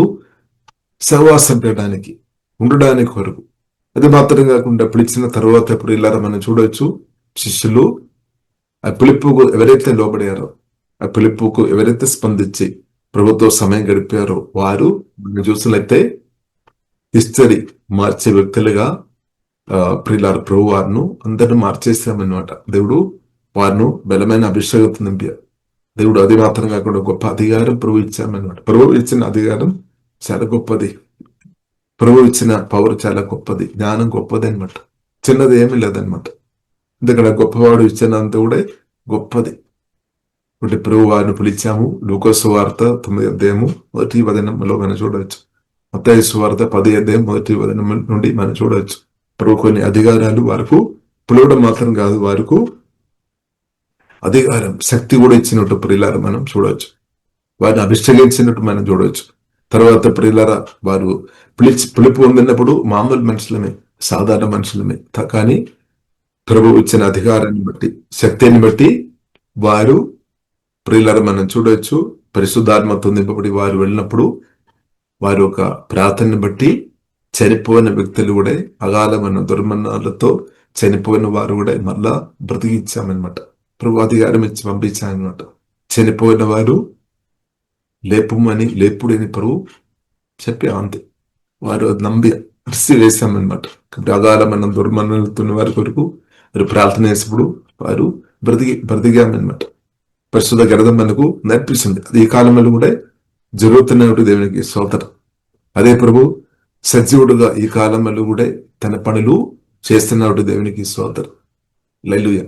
సహవాసం పెట్టడానికి, ఉండడానికి కొరకు. అది మాత్రం కాకుండా పిలిచిన తర్వాత ప్రియులారా మనం చూడొచ్చు, శిష్యులు ఆ పిలుపుకు ఎవరైతే లోబడారో, ఆ పిలుపుకు ఎవరైతే స్పందించి ప్రభుతో సమయం గడిపారో వారు మనం చూసినట్లయితే హిస్టరీ మార్చే వ్యక్తులుగా ప్రియులారా ప్రభు వారిను అందరిని మార్చేసామన్నమాట. దేవుడు వారిను బలమైన అభిషేకం నింపారు. దేవుడు అది మాత్రం కాకుండా గొప్ప అధికారం ప్రభు ఇచ్చామన్నమాట. ప్రభు ఇచ్చిన అధికారం చాలా గొప్పది, ప్రభు ఇచ్చిన పవర్ చాలా గొప్పది, జ్ఞానం గొప్పది అనమాట, చిన్నది ఏమీ లేదనమాట. ఎందుకంటే గొప్పవాడు ఇచ్చినంత కూడా గొప్పది. ఒకటి ప్రభు వారిని పిలిచాము. లూకా సువార్త 9వ అధ్యాయము 1వ వచనంలో మనం చూడవచ్చు. మత్తయి సువార్త 10వ అధ్యాయం 1వ వచనం నుండి మనం చూడవచ్చు. ప్రభు కొన్ని అధికారాలు వారికి పిలవడం మాత్రం కాదు, వారికి అధికారం, శక్తి కూడా ఇచ్చినట్టు ప్రియులారా మనం చూడవచ్చు. వారిని అభిషేకించినట్టు మనం చూడవచ్చు. తర్వాత ప్రియులారా వారు పిలుపు పొందినప్పుడు మామూలు మనుషులమే, సాధారణ మనుషులమే, కానీ ప్రభు ఇచ్చిన అధికారాన్ని బట్టి, శక్తిని బట్టి వారు ప్రియులారా మనం చూడవచ్చు. పరిశుద్ధాత్మతో నింపబడి వారు వెళ్ళినప్పుడు వారి ఒక ప్రార్థనని బట్టి చనిపోయిన వ్యక్తులు కూడా, అగాధమైన దుర్మరణాలతో చనిపోయిన వారు కూడా మళ్ళా బ్రతికించామన్నమాట. ప్రభు అధికారం ఇచ్చి పంపించామన్నమాట. చనిపోయిన వారు లేపుడని ప్రభు చెప్పి అంతే, వారు నమ్మి అరిసి వేశామన్నమాట. అగాధమైన దుర్మరణాలతున్న వారి కొరకు వారు ప్రార్థన చేసినప్పుడు వారు బ్రతికామన్నమాట. పరిశుద్ధ గ్రంథం మనకు నేర్పిస్తుంది. అది ఈ కాలంలో కూడా జరుగుతున్నట్టు దేవునికి స్తోత్రం. అదే ప్రభు సజీవుడుగా ఈ కాలంలో కూడా తన పనులు చేస్తున్నట్టు దేవునికి స్తోత్రం. హల్లెలూయా.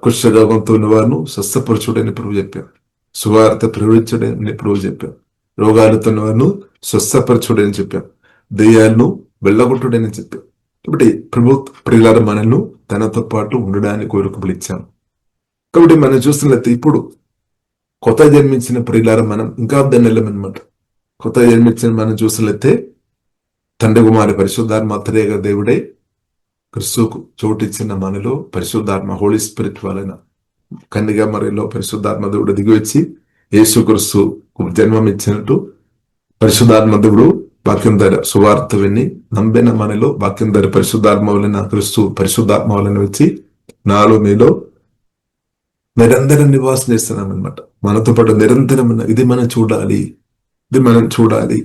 కుష్ఠరోగంతో ఉన్న వారిను స్వస్థపరచుడని ప్రభు చెప్పారు, సువార్త ప్రవచించుడని ప్రభు చెప్పారు, రోగాలతో ఉన్న వారిను స్వస్థపరచుడని చెప్పారు, దెయ్యాలను వెళ్ళగొట్టుడని చెప్పారు. కాబట్టి ప్రభు ప్రియులారా మనల్ని తనతో పాటు ఉండడానికి కోరిక పిలిచాం. కాబట్టి మనం చూస్తున్నట్టు ఇప్పుడు కొత్త జన్మించిన ప్రియులారా మనం ఇంకా ధన్యులమన్నమాట. కొత్త జన్మించిన మనం చూసినట్లయితే తండ్రి కుమారి పరిశుద్ధాత్మ త్రియేక దేవుడే క్రిస్తుకు చోటిచ్చిన మనలో పరిశుద్ధాత్మ హోలీ స్పిరిట్ వలన కన్నిగా మరిలో పరిశుద్ధాత్మ దేవుడు దిగి వచ్చి యేసు క్రిస్తుకు జన్మం ఇచ్చినట్టు పరిశుద్ధాత్మ దేవుడు వాక్యం ధర సువార్త విని నమ్మిన మనలో వాక్యం ధర పరిశుద్ధాత్మ వలన క్రిస్తు పరిశుద్ధాత్మ వలన వచ్చి నాలో మీలో నిరంతరం నివాసం చేస్తున్నాం అనమాట. మనతో పాటు నిరంతరం ఇది మనం చూడాలి, ఇది మనం చూడాలి.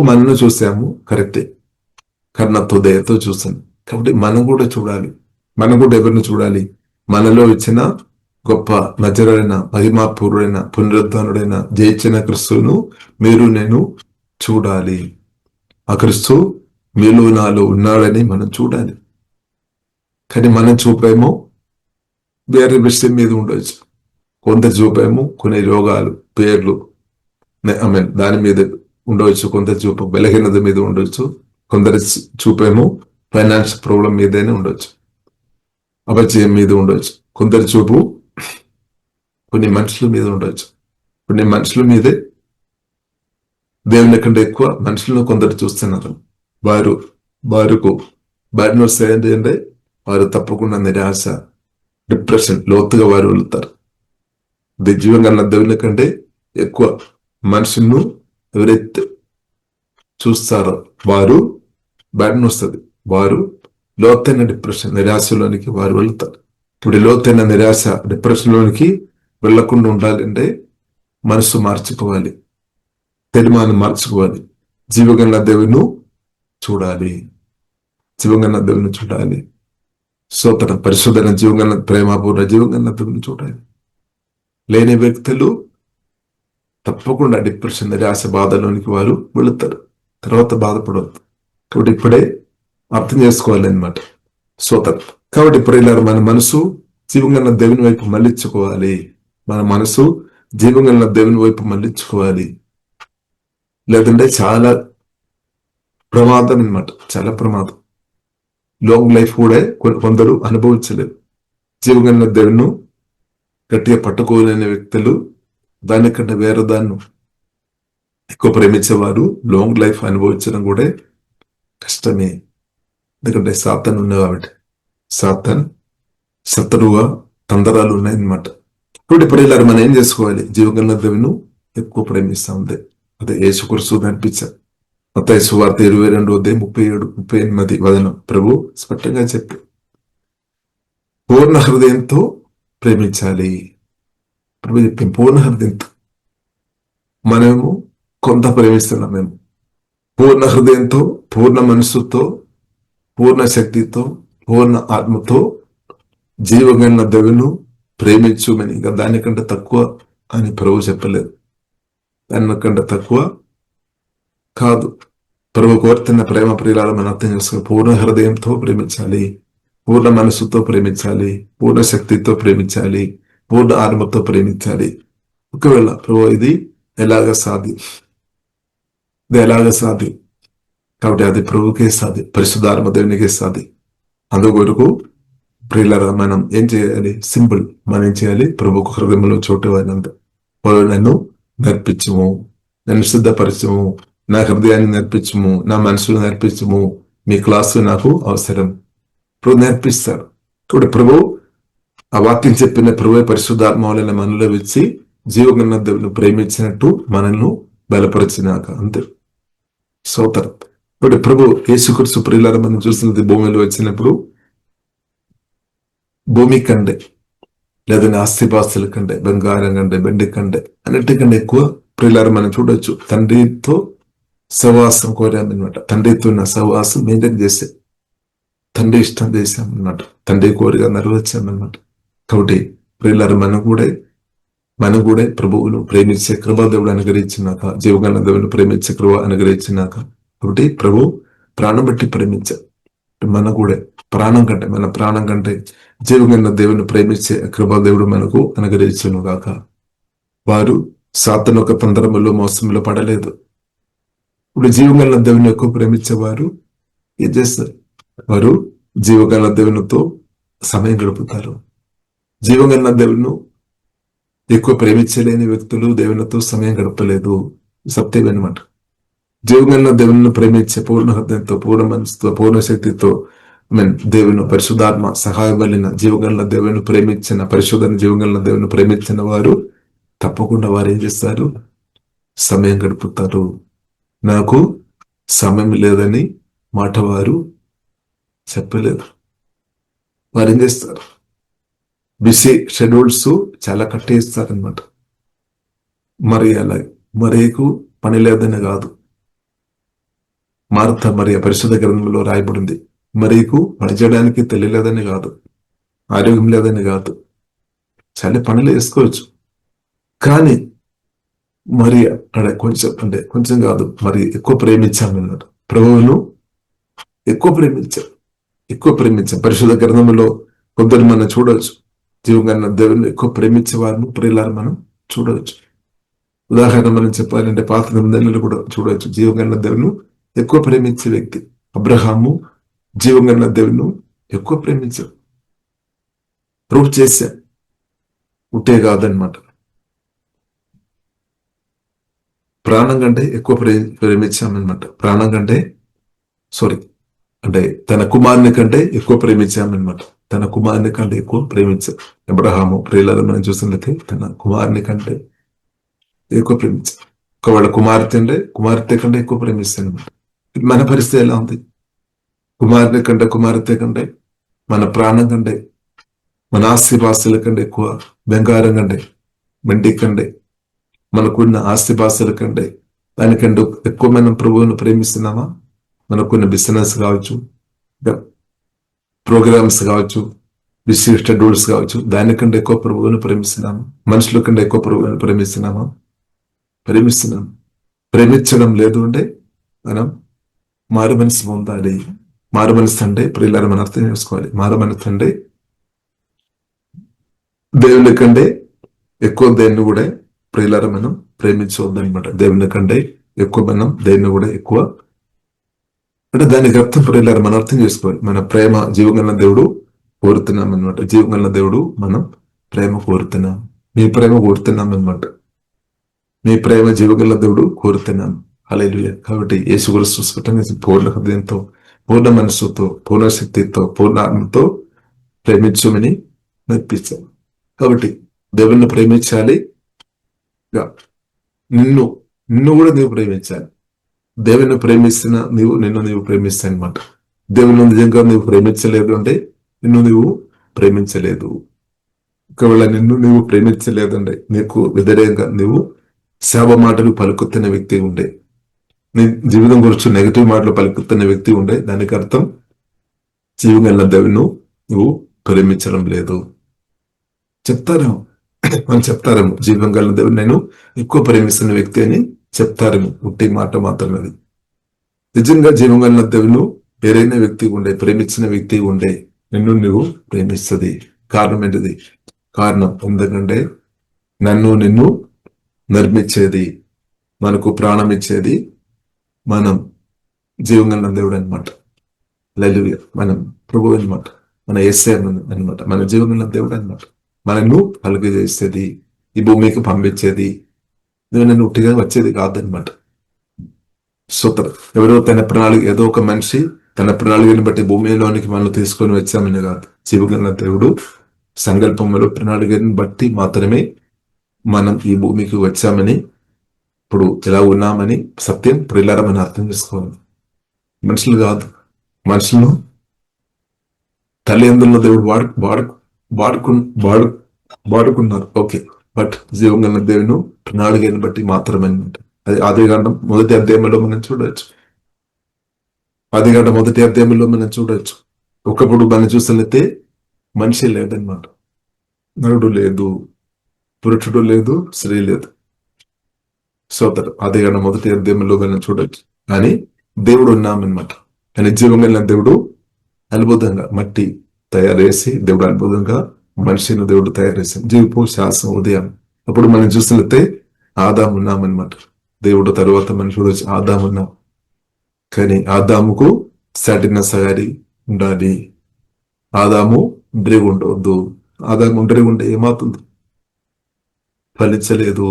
మనను చూసాము కరెక్టే, కర్ణతో దయతో చూసాను. కాబట్టి మనం కూడా చూడాలి. మనం కూడా ఎవరిని చూడాలి? మనలో ఇచ్చిన గొప్ప నజరైన మహిమాపూర్వైన పునరుద్ధానుడైన జయించిన క్రిస్తును మీరు నేను చూడాలి. ఆ క్రిస్తు మీలో నాలో ఉన్నాడని మనం చూడాలి. కానీ మనం చూపేమో వేరే విషయం మీద ఉండొచ్చు. కొంత చూపేమో కొన్ని రోగాలు పేర్లు దాని మీద ఉండవచ్చు, కొంత చూపు బలహీనత మీద ఉండొచ్చు, కొందరు చూపేమో ఫైనాన్స్ ప్రాబ్లం మీదనే ఉండొచ్చు, అపచయం మీద ఉండొచ్చు, కొందరు చూపు కొన్ని మనుషుల మీద ఉండొచ్చు. కొన్ని మనుషుల మీదే దేవుని కంటే ఎక్కువ మనుషులను కొందరు చూస్తున్నారు. వారికి బ్యాడ్ న్యూస్ ఏంటంటే వారు తప్పకుండా నిరాశ, డిప్రెషన్ లోతుగా వారు వెళ్తారు. జీవంగా దేవుని కంటే ఎక్కువ మనుషులను ఎవరైతే చూస్తారో వారు బ్యాడ్ న్యూస్ వస్తుంది. వారు లోతైన డిప్రెషన్ నిరాశలోనికి వారు వెళ్తారు. ఇప్పుడు లోతైన నిరాశ డిప్రెషన్లోనికి వెళ్లకుండా ఉండాలంటే మనసు మార్చుకోవాలి, తీర్మానం మార్చుకోవాలి. జీవగల దేవుని చూడాలి, జీవగల దేవుని చూడాలి. సోతన పరిశుద్ధన జీవగల ప్రేమపూర్ణ జీవగల దేవుని చూడాలి. లేని వ్యక్తులు తప్పకుండా డిప్రెషన్ నిరాశ బాధలోనికి వారు వెళుతారు, తర్వాత బాధపడవద్దు. కాబట్టి ఇప్పుడే అర్థం చేసుకోవాలి అనమాట సోతన. కాబట్టి ఇప్పుడు ఇలా మన మనసు జీవంగల దేవుని వైపు మళ్ళించుకోవాలి. మన మనసు జీవంగల దేవుని వైపు మళ్ళించుకోవాలి. లేదంటే చాలా ప్రమాదం అనమాట, చాలా ప్రమాదం. లాంగ్ లైఫ్ కూడా కొందరు అనుభవించలేరు. జీవంగల దేవుని గట్టిగా పట్టుకోలేని వ్యక్తులు దానికంటే వేరే దాన్ని ఎక్కువ ప్రేమించేవారు లాంగ్ లైఫ్ అనుభవించడం కూడా కష్టమే. ఎందుకంటే సాతాను ఉన్నాయి కాబట్టి, సాతాన్ శత్రువుగా తందరాలు ఉన్నాయన్నమాట. ఇప్పుడు ఇలా మనం ఏం చేసుకోవాలి? జీవగల దేవుని ఎక్కువ ప్రేమిస్తా ఉంది. అదే యేసు క్రీస్తు కనిపించారు. మత్తయి సువార్త 22:37-38 వదనం ప్రభు స్పష్టంగా చెప్పి పూర్ణ హృదయంతో ప్రేమించాలి. ప్రభు చెప్పి పూర్ణ హృదయంతో. మనము కొంత ప్రేమిస్తున్నాం. మేము పూర్ణ హృదయంతో, పూర్ణ మనస్సుతో, పూర్ణ శక్తితో, పూర్ణ ఆత్మతో జీవగల దేవుని ప్రేమించుమని. ఇంకా దానికంటే తక్కువ అని ప్రభు చెప్పలేదు. దానికంటే తక్కువ కాదు. ప్రభు కోరుతున్న ప్రేమ ప్రియులారా మనం అర్థం చేసుకోవాలి. పూర్ణ హృదయంతో ప్రేమించాలి, పూర్ణ మనస్సుతో ప్రేమించాలి, పూర్ణ శక్తితో ప్రేమించాలి, పూర్ణ ఆత్మతో ప్రేమించాలి. ఒకవేళ ప్రభు ఇది ఎలాగ సాధ్యం? కాబట్టి అది ప్రభుకే సాధ్యం, పరిశుద్ధాత్మ దేవునికే సాధ్యం. అందుకొరకు ప్రియులారా మనం ఏం చేయాలి? సింపుల్. మనం ఏం చేయాలి? ప్రభుకు హృదయంలో చోటు అయినంత నన్ను నేర్పించము, నన్ను సిద్ధపరచము, నా హృదయాన్ని నేర్పించము, నా మనసును నేర్పించము. మీ క్లాసు నాకు అవసరం. ప్రభు నేర్పిస్తారు. ఇప్పుడు ప్రభు ఆ వాక్యం చెప్పిన ప్రభు పరిశుద్ధాత్మ వలన మనలో వచ్చి జీవగల దేవుని ప్రేమించినట్టు మనల్ని బలపరిచినాక అంతే. సోదరం. ఇప్పుడు ప్రభు యేసుక్రీస్తు ప్రియులారా మనం చూసినది భూమిలో వచ్చినప్పుడు భూమి కంటే లేదంటే ఆస్తిపాస్తుల కంటే, బంగారం కంటే, వెండి కంటే, అన్నిటికంటే ఎక్కువ ప్రియులారా మనం చూడొచ్చు తండ్రితో సహవాసం కోరామన్నమాట. తండ్రితో ఉన్న సహవాసం మెయింటైన్ చేసే, తండ్రి ఇష్టం చేశామన్నమాట, తండ్రి కోరిక నెరవేర్చామన్నమాట. కాబట్టి ప్రియులారా మనం కూడా ప్రభువును ప్రేమించే కృప దేవుడు అనుగ్రహించినాక, జీవగల దేవుని ప్రేమించే కృప అనుగ్రహించినాక, కాబట్టి ప్రభు ప్రాణం బట్టి ప్రేమించారు. మన కూడా మన ప్రాణం కంటే జీవగల దేవుని ప్రేమించే కృపా దేవుడు మనకు అనుగ్రహించును గాక. వారు సాతాను ఒక తంత్రములో మోసంలో పడలేదు. ఇప్పుడు జీవగల దేవుని ఎక్కువ ప్రేమించేవారు ఏం చేస్తారు? వారు జీవగల దేవునితో సమయం గడుపుతారు. జీవగల దేవుని ఎక్కువ ప్రేమించలేని వ్యక్తులు దేవునితో సమయం గడపలేదు. సత్యం అనమాట. జీవగల దేవుని ప్రేమించే పూర్ణ హృదయంతో, పూర్ణ మనసుతో, పూర్ణ శక్తితో, దేవుని పరిశుద్ధాత్మ సహాయం వలన జీవగల దేవుని ప్రేమించిన, పరిశుద్ధ జీవగల దేవుని ప్రేమించిన వారు తప్పకుండా వారు ఏం చేస్తారు? సమయం గడుపుతారు. నాకు సమయం లేదని మాట వారు చెప్పలేదు. వారు ఏం చేస్తారు? బిజీ షెడ్యూల్స్ చాలా కట్టేస్తారనమాట. మరి అలా మరేకు పని లేదని కాదు. మార్త మరియ పరిశుద్ధ గ్రంథంలో రాయబడింది. మరీకు పని చేయడానికి తెలియలేదని కాదు, ఆరోగ్యం లేదని కాదు, చాలా పనులు వేసుకోవచ్చు. కానీ మరి అక్కడ కొంచెం కాదు, మరి ఎక్కువ ప్రేమించామన్నాడు. ప్రభువును ఎక్కువ ప్రేమించాం. పరిశుద్ధ గ్రంథంలో కొందరు మనం చూడవచ్చు. జీవంగా దేవుని ఎక్కువ ప్రేమించే వారిని, ప్రియులారు మనం చూడవచ్చు. ఉదాహరణ మనం చెప్పాలంటే పాత నిబంధనలు కూడా చూడవచ్చు. జీవంగా దేవుని ఎక్కువ ప్రేమించే వ్యక్తి అబ్రహాము. జీవంగా దేవుని ఎక్కువ ప్రేమించాడు, ప్రూవ్ చేశా. ఉంటే కాదనమాట. ప్రాణం కంటే ఎక్కువ ప్రేమించామన్నమాట. ప్రాణం కంటే అంటే తన కుమారుని కంటే ఎక్కువ ప్రేమించామన్నమాట. తన కుమారుని కంటే ఎక్కువ ప్రేమించాం. అబ్రహాము ప్రియులను మనం చూసినట్లయితే తన కుమారుని కంటే ఎక్కువ ప్రేమించాం. ఒకవేళ కుమార్తె కంటే ఎక్కువ ప్రేమిస్తాను అనమాట. మన పరిస్థితి ఎలా ఉంది? కుమార్తె కంటే మన ప్రాణం కంటే, మన ఆస్తిపాస్తుల కంటే ఎక్కువ, బంగారం కంటే, మెంటి కంటే, మనకున్న ఆస్తిపాస్తుల కంటే, దానికంటే ఎక్కువ మనం ప్రభువును ప్రేమిస్తున్నామా? మనకున్న బిజినెస్ కావచ్చు, ప్రోగ్రామ్స్ కావచ్చు, బిజీ షెడ్యూల్స్ కావచ్చు, దానికంటే ఎక్కువ ప్రభువును ప్రేమిస్తున్నామా? మనుషుల కంటే ఎక్కువ ప్రభువును ప్రేమిస్తున్నామా? ప్రేమించడం లేదు అంటే మనం మారు మనసు పొందాలి. మారు మనసు అంటే ప్రియులారా మనం అర్థం చేసుకోవాలి. మారు మనసు అంటే దేవుని కంటే ఎక్కువ దేన్ని కూడా ప్రియులారా మనం ప్రేమించవద్దు అనమాట. దేవుని కంటే ఎక్కువ మనం దేన్ని కూడా ఎక్కువ అంటే దానికి అర్థం ప్రియులారా మనం అర్థం చేసుకోవాలి. మన ప్రేమ జీవగల దేవుడు కోరుతున్నాం అనమాట. జీవగల దేవుడు మనం ప్రేమ కోరుతున్నాం. మీ ప్రేమ కోరుతున్నాం అనమాట. మీ ప్రేమ జీవగల దేవుడు కోరుతున్నాం. హల్లెలూయా. కాబట్టి యేసుక్రీస్తు స్వతంగా పూర్ణ హృదయంతో, పూర్ణ మనస్సుతో, పూర్ణ శక్తితో, పూర్ణ ఆత్మతో ప్రేమించమని నేర్పించాను. కాబట్టి దేవుణ్ణి ప్రేమించాలి. నిన్ను కూడా నీవు ప్రేమించాలి. దేవుని ప్రేమిస్తున్న నిన్ను ప్రేమిస్తాను అనమాట. దేవుని నిజంగా నువ్వు ప్రేమించలేదు అంటే నిన్ను నువ్వు ప్రేమించలేదు. ఒకవేళ నువ్వు ప్రేమించలేదు అంటే నీకు వ్యతిరేకంగా నువ్వు శాప మాటలు పలుకుతున్న వ్యక్తి ఉండే, నీ జీవితం గురించి నెగిటివ్ మాటలు పలుకుతున్న వ్యక్తి ఉండే, దానికి అర్థం జీవగల దేవుని నువ్వు ప్రేమించడం లేదు. చెప్తారేమో జీవం గల దేవుని నేను ఎక్కువ ప్రేమిస్తున్న వ్యక్తి అని చెప్తారేమో. ఉట్టి మాట మాత్రమే. అది నిజంగా జీవం గల దేవుని వేరైన వ్యక్తి ఉండే, ప్రేమించిన వ్యక్తి ఉండే, నిన్ను నువ్వు ప్రేమిస్తుంది. కారణం ఏంటిది? కారణం ఎందుకంటే నిన్ను నిర్మించేది, మనకు ప్రాణం ఇచ్చేది మనం జీవంగల దేవుడు అనమాట. హల్లెలూయా. మనం ప్రభువు అనమాట. మన యేసయ్య అనమాట. మన జీవంగల దేవుడు అనమాట. మనను కలుగజేసేది, ఈ భూమికి పంపించేది, నన్ను ఉట్టిగా వచ్చేది కాదనమాట. ఎవరో తన ప్రణాళిక, ఏదో ఒక మనిషి తన ప్రణాళికను బట్టి భూమిలోనికి మనం తీసుకొని వచ్చామని కాదు. జీవగల దేవుడు సంకల్పంలో ప్రణాళికను బట్టి మాత్రమే మనం ఈ భూమికి వచ్చామని, ఇప్పుడు ఎలా ఉన్నామని సత్యం ప్రియులారా మనం అర్థం చేసుకోవాలి. మనుషులు కాదు. మనుషులను తల్లిదండ్రుల దేవుడు వాడుకున్నారు. ఓకే. బట్ జీవంగల దేవుని ప్రణాళికను బట్టి మాత్రమే. అది ఆదికాండం 1వ అధ్యాయంలో మనం చూడవచ్చు. ఆదికాండం 1వ అధ్యాయంలో మనం చూడవచ్చు. ఒకప్పుడు మనం చూసినట్లయితే మనిషి లేదనమాట. నరుడు లేదు, పురుషుడు లేదు, స్త్రీ లేదు. ఆదికాండం 1వ అధ్యాయంలో మనం చూడవచ్చు. కానీ దేవుడు ఉన్నామన్నమాట. కానీ జీవంగల దేవుడు అద్భుతంగా మట్టి తయారు చేసి, దేవుడు అద్భుతంగా మనిషిని దేవుడు తయారు చేశాడు. జీవిపు శ్వాసం ఉదయం. అప్పుడు మనం చూసినట్లయితే ఆదాము ఉన్నామన్నమాట. దేవుడు తరువాత మనుషుడు వచ్చి ఆదాము ఉన్నాం. కానీ ఆదాముకు సాటిన సగారి ఉండాలి. ఆదాము ఒంటరిగా ఉండవద్దు. ఆదాము ఒంటరిగా ఉంటే ఏమవుతుంది? ఫలించలేదు.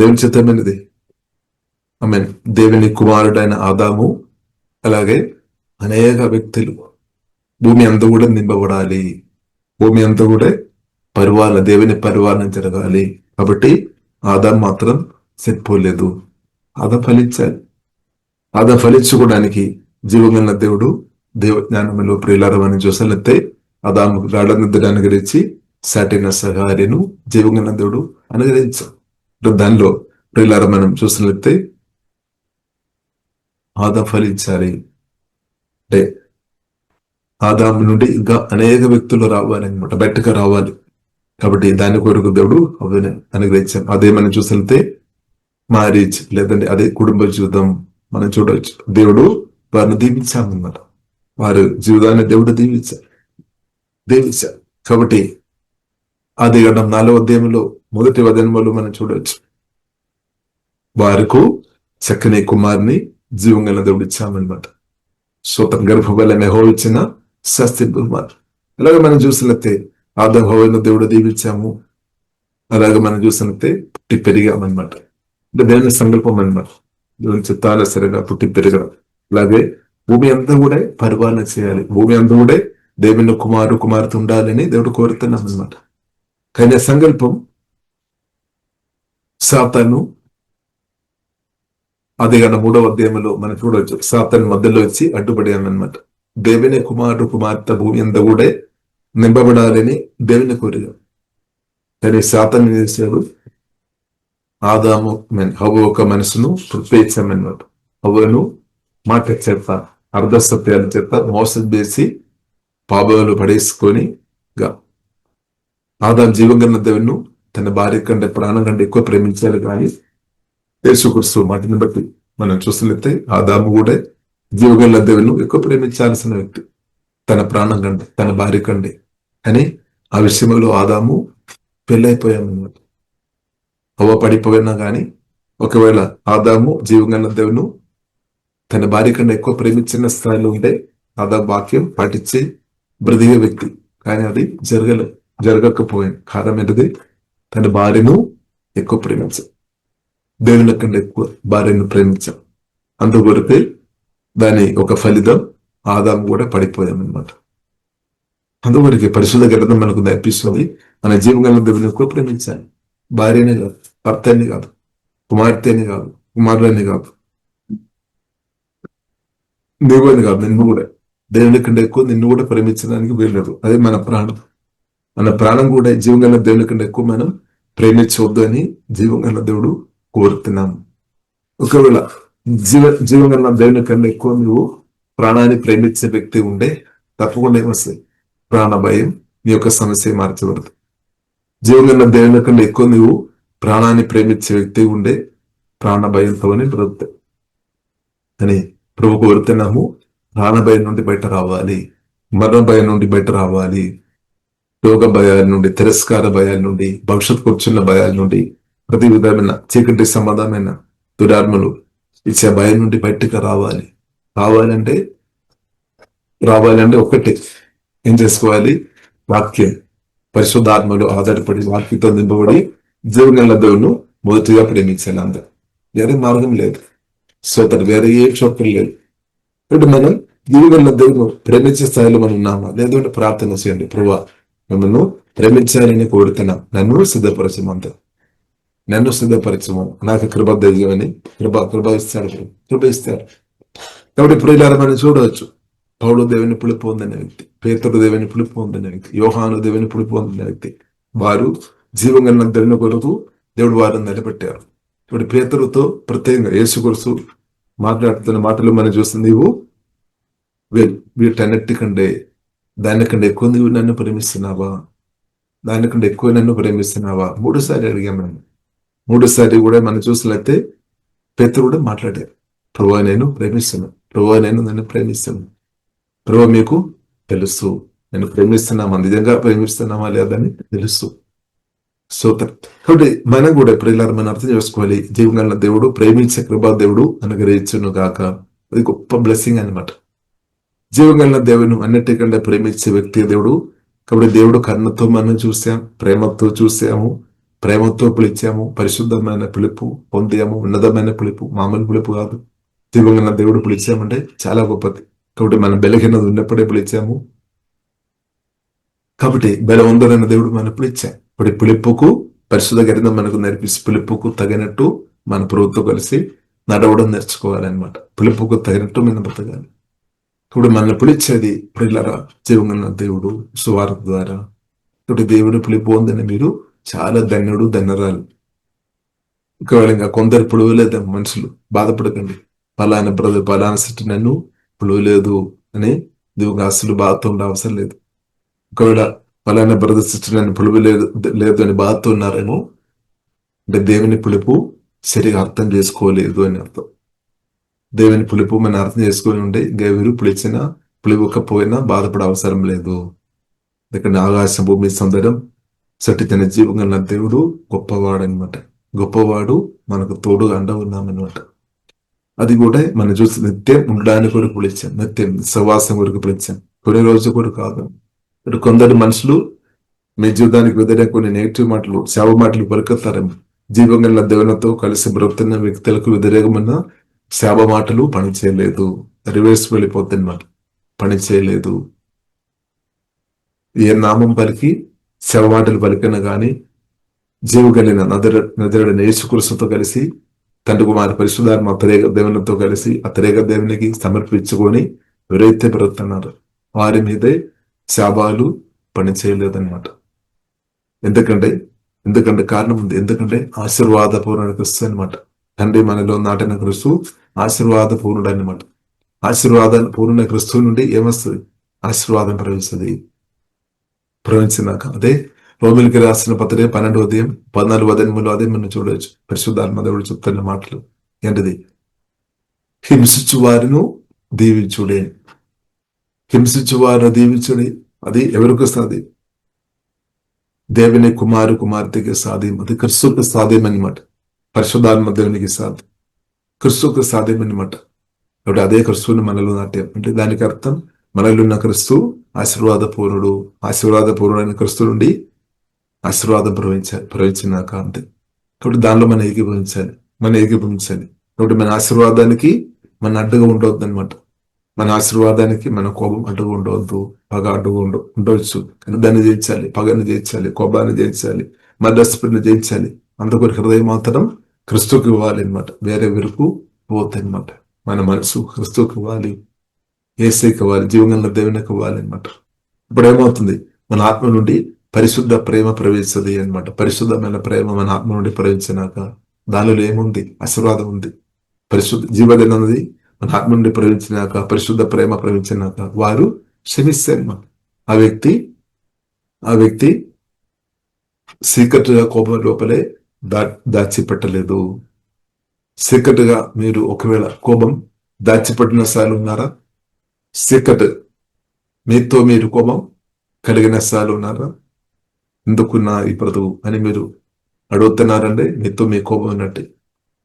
దేవుని చిత్తమైనది. ఆమేన్. దేవుని కుమారుడైన ఆదాము, అలాగే అనేక వ్యక్తులు భూమి అంతా కూడా నింపబడాలి. భూమి అంతా కూడా దేవుని పరిపాలన జరగాలి. కాబట్టి ఆదాం మాత్రం సరిపోలేదు. ఆదాం ఫలించాలి. ఆదాం ఫలించుకోవడానికి జీవగల దేవుడు జ్ఞానంలో ప్రియులారమని చూసినట్లయితే ఆదాము గాఢ నిద్ర అనుగ్రహించి సాటిన సహార్యను జీవగల దేవుడు అనుగ్రహించాడు. దానిలో ప్రియులార మనం చూసినట్లయితే ఆదాం ఫలించాలి అంటే ఆదాము నుండి ఇంకా అనేక వ్యక్తులు రావాలి అనమాట, బయటకు రావాలి. కాబట్టి దాని కొరకు దేవుడు అవన్నీ అనుగ్రహించాం. అదే మనం చూసినట్లయితే మ్యారేజ్ లేదంటే అదే కుటుంబ జీవితం మనం చూడవచ్చు. దేవుడు వారిని దీవించామన్నమాట. వారి జీవితాన్ని దేవుడు దీవించారు. కాబట్టి ఆదికాండం 4వ అధ్యాయంలో 1వ వచనంలో మనం చూడవచ్చు, వారికి చక్కని కుమారుని జీవంగల దేవుడు ఇచ్చామన్నమాట. స్వతం గర్భఫలం యెహోవా ఇచ్చిన శాస్త్రి కుమార్. అలాగే మనం చూసినట్లయితే ఆదాము హవ్వను దేవుడు దీవించాము. అలాగే మనం చూసినట్లయితే పుట్టి పెరిగామన్నమాట. అంటే దేవుని సంకల్పం అన్నమాట. దేవుని చిత్తానుసారంగా పుట్టి పెరగడం. అలాగే భూమి అంతా కూడా పరిపాలన చేయాలి. భూమి అంతా కూడా దేవుని కుమార్తె ఉండాలని దేవుడు కోరుతున్నాం అన్నమాట. కానీ సంకల్పం సాతాను ఆదికాండం 3వ అధ్యాయంలో మనం చూడవచ్చు. సాతాను మధ్యలో వచ్చి అడ్డుపడామన్నమాట. దేవుని కుమార్తె భూమి అంతా కూడా నింపబడాలని దేవుని కోరిక. కానీ సాతాను ఏం చేశాడు? ఆదాము హవ్వ ఒక మనసును ప్రేమించామన్నమాట. హవ్వను మాట చేత, అర్ధ సత్యాల చేత మోసం చేసి పాపంలో పడేసుకొని ఆదాము జీవగల దేవుని తన భార్య కంటే ప్రాణం కంటే ఎక్కువ ప్రేమించాలి. కానీ యేసుక్రీస్తు మాటని బట్టి మనం చూసినట్లయితే ఆదాము కూడా జీవగల దేవుని ఎక్కువ ప్రేమించాల్సిన వ్యక్తి, తన ప్రాణం కంటే, తన భార్య కంటే. అని ఆ విషయంలో ఆదాము పెళ్ళైపోయామన్నమాట. హవ్వ పడిపోయినా కానీ ఒకవేళ ఆదాము జీవగల దేవుని తన భార్య కంటే ఎక్కువ ప్రేమించిన స్థాయిలో ఉంటే ఆదాము వాక్యం పాటించి బ్రతికే వ్యక్తి. కానీ అది జరగకపోయింది. కారణం ఏంటిది? తన భార్యను ఎక్కువ ప్రేమించాం, దేవుని కంటే ఎక్కువ భార్యను ప్రేమించాం. అందుకొరకే దాని ఒక ఫలితం ఆదాము కూడా పడిపోయామన్నమాట. అందువరకు పరిశుద్ధ గ్రంథం మనకు నేర్పిస్తుంది, మన జీవగల దేవుని ఎక్కువ ప్రేమించాలి. భార్యనే కాదు, భర్తని కాదు, కుమార్తెని కాదు, కుమారుని కాదు, దేవుని కాదు, నిన్ను కూడా దేవుని కంటే ఎక్కువ నిన్ను కూడా ప్రేమించడానికి వీల్లేదు. అదే మన ప్రాణం. మన ప్రాణం కూడా జీవగల దేవుని కంటే ఎక్కువ మనం ప్రేమించవద్దు అని జీవగల దేవుడు కోరుతున్నాము. ఒకవేళ జీవగల దేవుని కన్నా ఎక్కువ నువ్వు ప్రాణాన్ని ప్రేమించే వ్యక్తి ఉండే తప్పకుండా ఏమొస్తాయి? ప్రాణ భయం నీ యొక్క సమస్య మార్చబడదు. జీవగల దేవుని కన్నా ఎక్కువ నువ్వు ప్రాణాన్ని ప్రేమించే వ్యక్తి ఉండే ప్రాణ భయంతోనే బ్రతుకుతాయి అని ప్రభు కోరుతున్నాము. ప్రాణ భయం నుండి బయట రావాలి, మరణ భయం నుండి బయట రావాలి, రోగ భయాల నుండి, తిరస్కార భయాల నుండి, భవిష్యత్ కూర్చున్న భయాల నుండి, ప్రతి విధమైన చీకటి సంబంధమైన దురాత్మలు ఇచ్చే భయం నుండి బయటకు రావాలి. రావాలంటే ఒకటే ఏం చేసుకోవాలి? వాక్యం, పరిశుద్ధాత్మలో ఆధారపడి వాక్యంతో నింపబడి జీవగల దేవుని మొదటిగా ప్రేమించాలి. అందరూ వేరే మార్గం లేదు. సోదరు వేరే ఏ చోటు లేదు. ఇప్పుడు మనం జీవగల దేవుని ప్రేమించే స్థాయిలో మనం ఉన్నామా? లేదంటే ప్రార్థన చేయండి, ప్రభువా మిమ్మల్ని ప్రేమించాలని కోరుతున్నాం, నన్ను సిద్ధపరచము, నాకు కృప దయ్యమని కృప ఇస్తాడు. కాబట్టి ఇప్పుడు ఇలా మనం చూడవచ్చు, పౌలు దేవుని పులుపు పొందిన వ్యక్తి, పేతురు దేవుని పులుపు పొందిన వ్యక్తి, యోహాను దేవుని పులుపు పొందిన వ్యక్తి. వారు జీవగల దేవుని కొరకు దేవుడు వారిని నిలబెట్టారు. ఇప్పుడు పేతురుతో ప్రత్యేకంగా యేసుక్రీస్తు మాట్లాడుతున్న మాటలు మనం చూస్తుంది, నీవు వీటన్నిటికంటే దానికంటే ఎక్కువ నువ్వు నన్ను ప్రేమిస్తున్నావా? దానికంటే ఎక్కువ నన్ను ప్రేమిస్తున్నావా? 3 సార్లు అడిగాము. 3 సార్లు కూడా మనం చూసినట్లయితే పేతురు కూడా మాట్లాడారు, ప్రభువా నేను ప్రేమిస్తున్నాను, ప్రభువా నన్ను ప్రేమిస్తున్నాను, ప్రభువా మీకు తెలుసు నేను ప్రేమిస్తున్నామా, నిజంగా ప్రేమిస్తున్నామా లేదని తెలుసు. కాబట్టి మనం కూడా ప్రియులారా మనం అర్థం చేసుకోవాలి, జీవగల దేవుడు ప్రేమించే కృపా దేవుడు అనుగ్రహించును గాక. అది గొప్ప బ్లెస్సింగ్ అనమాట. జీవగల దేవుని అన్నిటికంటే ప్రేమించే వ్యక్తి దేవుడు కాబట్టి దేవుడు కరుణతో మనం చూసాం, ప్రేమతో చూసాము, ప్రేమతో పిలిచాము, పరిశుద్ధమైన పిలుపు పొందాము, ఉన్నతమైన పిలుపు, మామూలు పిలుపు కాదు. జీవంగా దేవుడు పిలిచామంటే చాలా గొప్పది. కాబట్టి మనం బలహీనత ఉన్నప్పుడే పిలిచాము. కాబట్టి బలవంతుడైన దేవుడు మనం పిలిచాం. ఇప్పుడు పిలుపుకు పరిశుద్ధ గరితం మనకు నేర్పిస్తే పిలుపుకు తగినట్టు మన ప్రభుత్వం కలిసి నడవడం నేర్చుకోవాలన్నమాట. పిలుపుకు తగినట్టు మనం బతకాలి. ఇప్పుడు మనల్ని పిలిచేది ప్రియులారా జీవంగా దేవుడు సువార్త ద్వారా. ఇప్పుడు దేవుడు పిలుపు ఉందని మీరు చాలా ధన్యుడు, ధన్యరాలు. ఒకవేళ ఇంకా కొందరు పిలువలేదు మనుషులు, బాధపడకండి. పలానా బ్రదర్, పలానా సిటీ నన్ను పిలువలేదు అని దేవునికి అసలు బాధతో ఉండే అవసరం లేదు. ఒకవేళ పలానా బ్రదర్ సిస్టర్ నన్ను పిలువలేదు లేదు అని బాధతో ఉన్నారేమో, అంటే దేవుని పిలుపు సరిగా అర్థం చేసుకోలేదు అని అర్థం. దేవుని పిలుపు మనం అర్థం చేసుకొని ఉంటే దేవుడు పిలిచినా పిలువకపోయినా బాధపడే అవసరం లేదు. ఇక్కడ ఆకాశం భూమి సౌందర్యం సటి తన జీవంగా దేవుడు గొప్పవాడు అనమాట. గొప్పవాడు, మనకు తోడుగా అండ ఉన్నామన్నమాట. అది కూడా మనం చూసి నిత్యం ఉండడానికి కూడా పిలిచాం, నిత్యం సవాసం కొరకు పిలిచాం, కొన్ని రోజు కూడా కాదు. ఇప్పుడు కొందరు మనుషులు మీ జీవితానికి వ్యతిరేక కొన్ని నెగిటివ్ మాటలు, శాప మాటలు పలుకుతారేమో. జీవంగా దేవునితో కలిసి బ్రతున్న వ్యక్తులకు వ్యతిరేకమైన శాప మాటలు పని చేయలేదు, రివర్స్ వెళ్ళిపోతుంది మాట, పని చేయలేదు. ఏ నామం పలికి శవ మాటలు పలికిన గాని జీవగలిగిన నదురుడైన యేసుక్రీస్తుతో కలిసి తండ్రి కుమారి పరిశుద్ధాత్మ అతరేక దేవునితో కలిసి అతరేక దేవునికి సమర్పించుకొని ఎవరైతే బ్రతున్నారు వారి మీదే శాపాలు పని చేయలేదన్నమాట. ఎందుకంటే కారణం ఉంది. ఎందుకంటే ఆశీర్వాదపూర్ణ క్రిస్తు అనమాట. తండ్రి మనలో నాటిన క్రిస్తు ఆశీర్వాదపూర్ణుడు అనమాట. ఆశీర్వాద పూర్ణ క్రిస్తువు నుండి ఏమొస్తుంది? ఆశీర్వాదం ప్రవహించినాక అదే రోమిలికి రాసిన పత్రిక 12:14 అదే మనం చూడవచ్చు. పరిశుద్ధాత్మ దేవుడు చెప్తున్న మాటలు ఏంటిది? హింసించు వారిను దీవించుడే. హింసించు వారిని దీవించుడే. అది ఎవరికి వస్తుంది? దేవుని కుమార్తెకి సాధ్యం. అది క్రిస్తుకు సాధ్యం అనమాట. పరిశుద్ధాత్మ దేవునికి సాధ్యం, క్రిస్తుకు సాధ్యం అనమాట. కాబట్టి అదే క్రిస్తువుని మనలో నాట్యం అంటే దానికి అర్థం మనలో ఉన్న క్రిస్తు ఆశీర్వాదపూర్ణుడైన క్రిస్తు నుండి ఆశీర్వాదం ప్రవహించినాక అంతే. కాబట్టి దానిలో మనం ఏకీభవించాలి. కాబట్టి మన ఆశీర్వాదానికి మన అడ్డుగా ఉండవద్దు అనమాట. మన ఆశీర్వాదానికి మన కోపం అడ్డుగా ఉండవద్దు, పగ అడ్డుగా ఉండవచ్చు. కానీ దాన్ని జయించాలి, పగని జయించాలి, కోపాన్ని జయించాలి, మధ్యస్థిని జయించాలి. అందుకొరకు హృదయం మాత్రం క్రిస్తుకు ఇవ్వాలి అనమాట. వేరే వెరుకు పోవద్దు అనమాట. మన మనసు క్రిస్తుకు ఇవ్వాలి, ఏసైకి ఇవ్వాలి, జీవంగా దేవునికి ఇవ్వాలి అనమాట. ఇప్పుడు ఏమవుతుంది? మన ఆత్మ నుండి పరిశుద్ధ ప్రేమ ప్రవేశిస్తుంది అనమాట. పరిశుద్ధమైన ప్రేమ మన ఆత్మ నుండి ప్రవేశించినాక దానిలో ఏముంది? ఆశీర్వాదం ఉంది. పరిశుద్ధ జీవదం అన్నది మన ఆత్మ నుండి ప్రవేశించినాక, పరిశుద్ధ ప్రేమ ప్రవేశించినాక వారు క్షమిస్తారు. ఆ వ్యక్తి సీక్రెట్గా కోపం లోపలే దాచిపెట్టలేదు. సీక్రెట్గా మీరు ఒకవేళ కోపం దాచిపెట్టిన సార్లు ఉన్నారా? సీక్రెట్ మీతో మీరు కోపం కలిగిన సార్లు ఉన్నారా? ఎందుకున్నా ఈ ప్రభువు అని మీరు అడుగుతున్నారంటే మీతో మీ కోపం ఉన్నట్టే,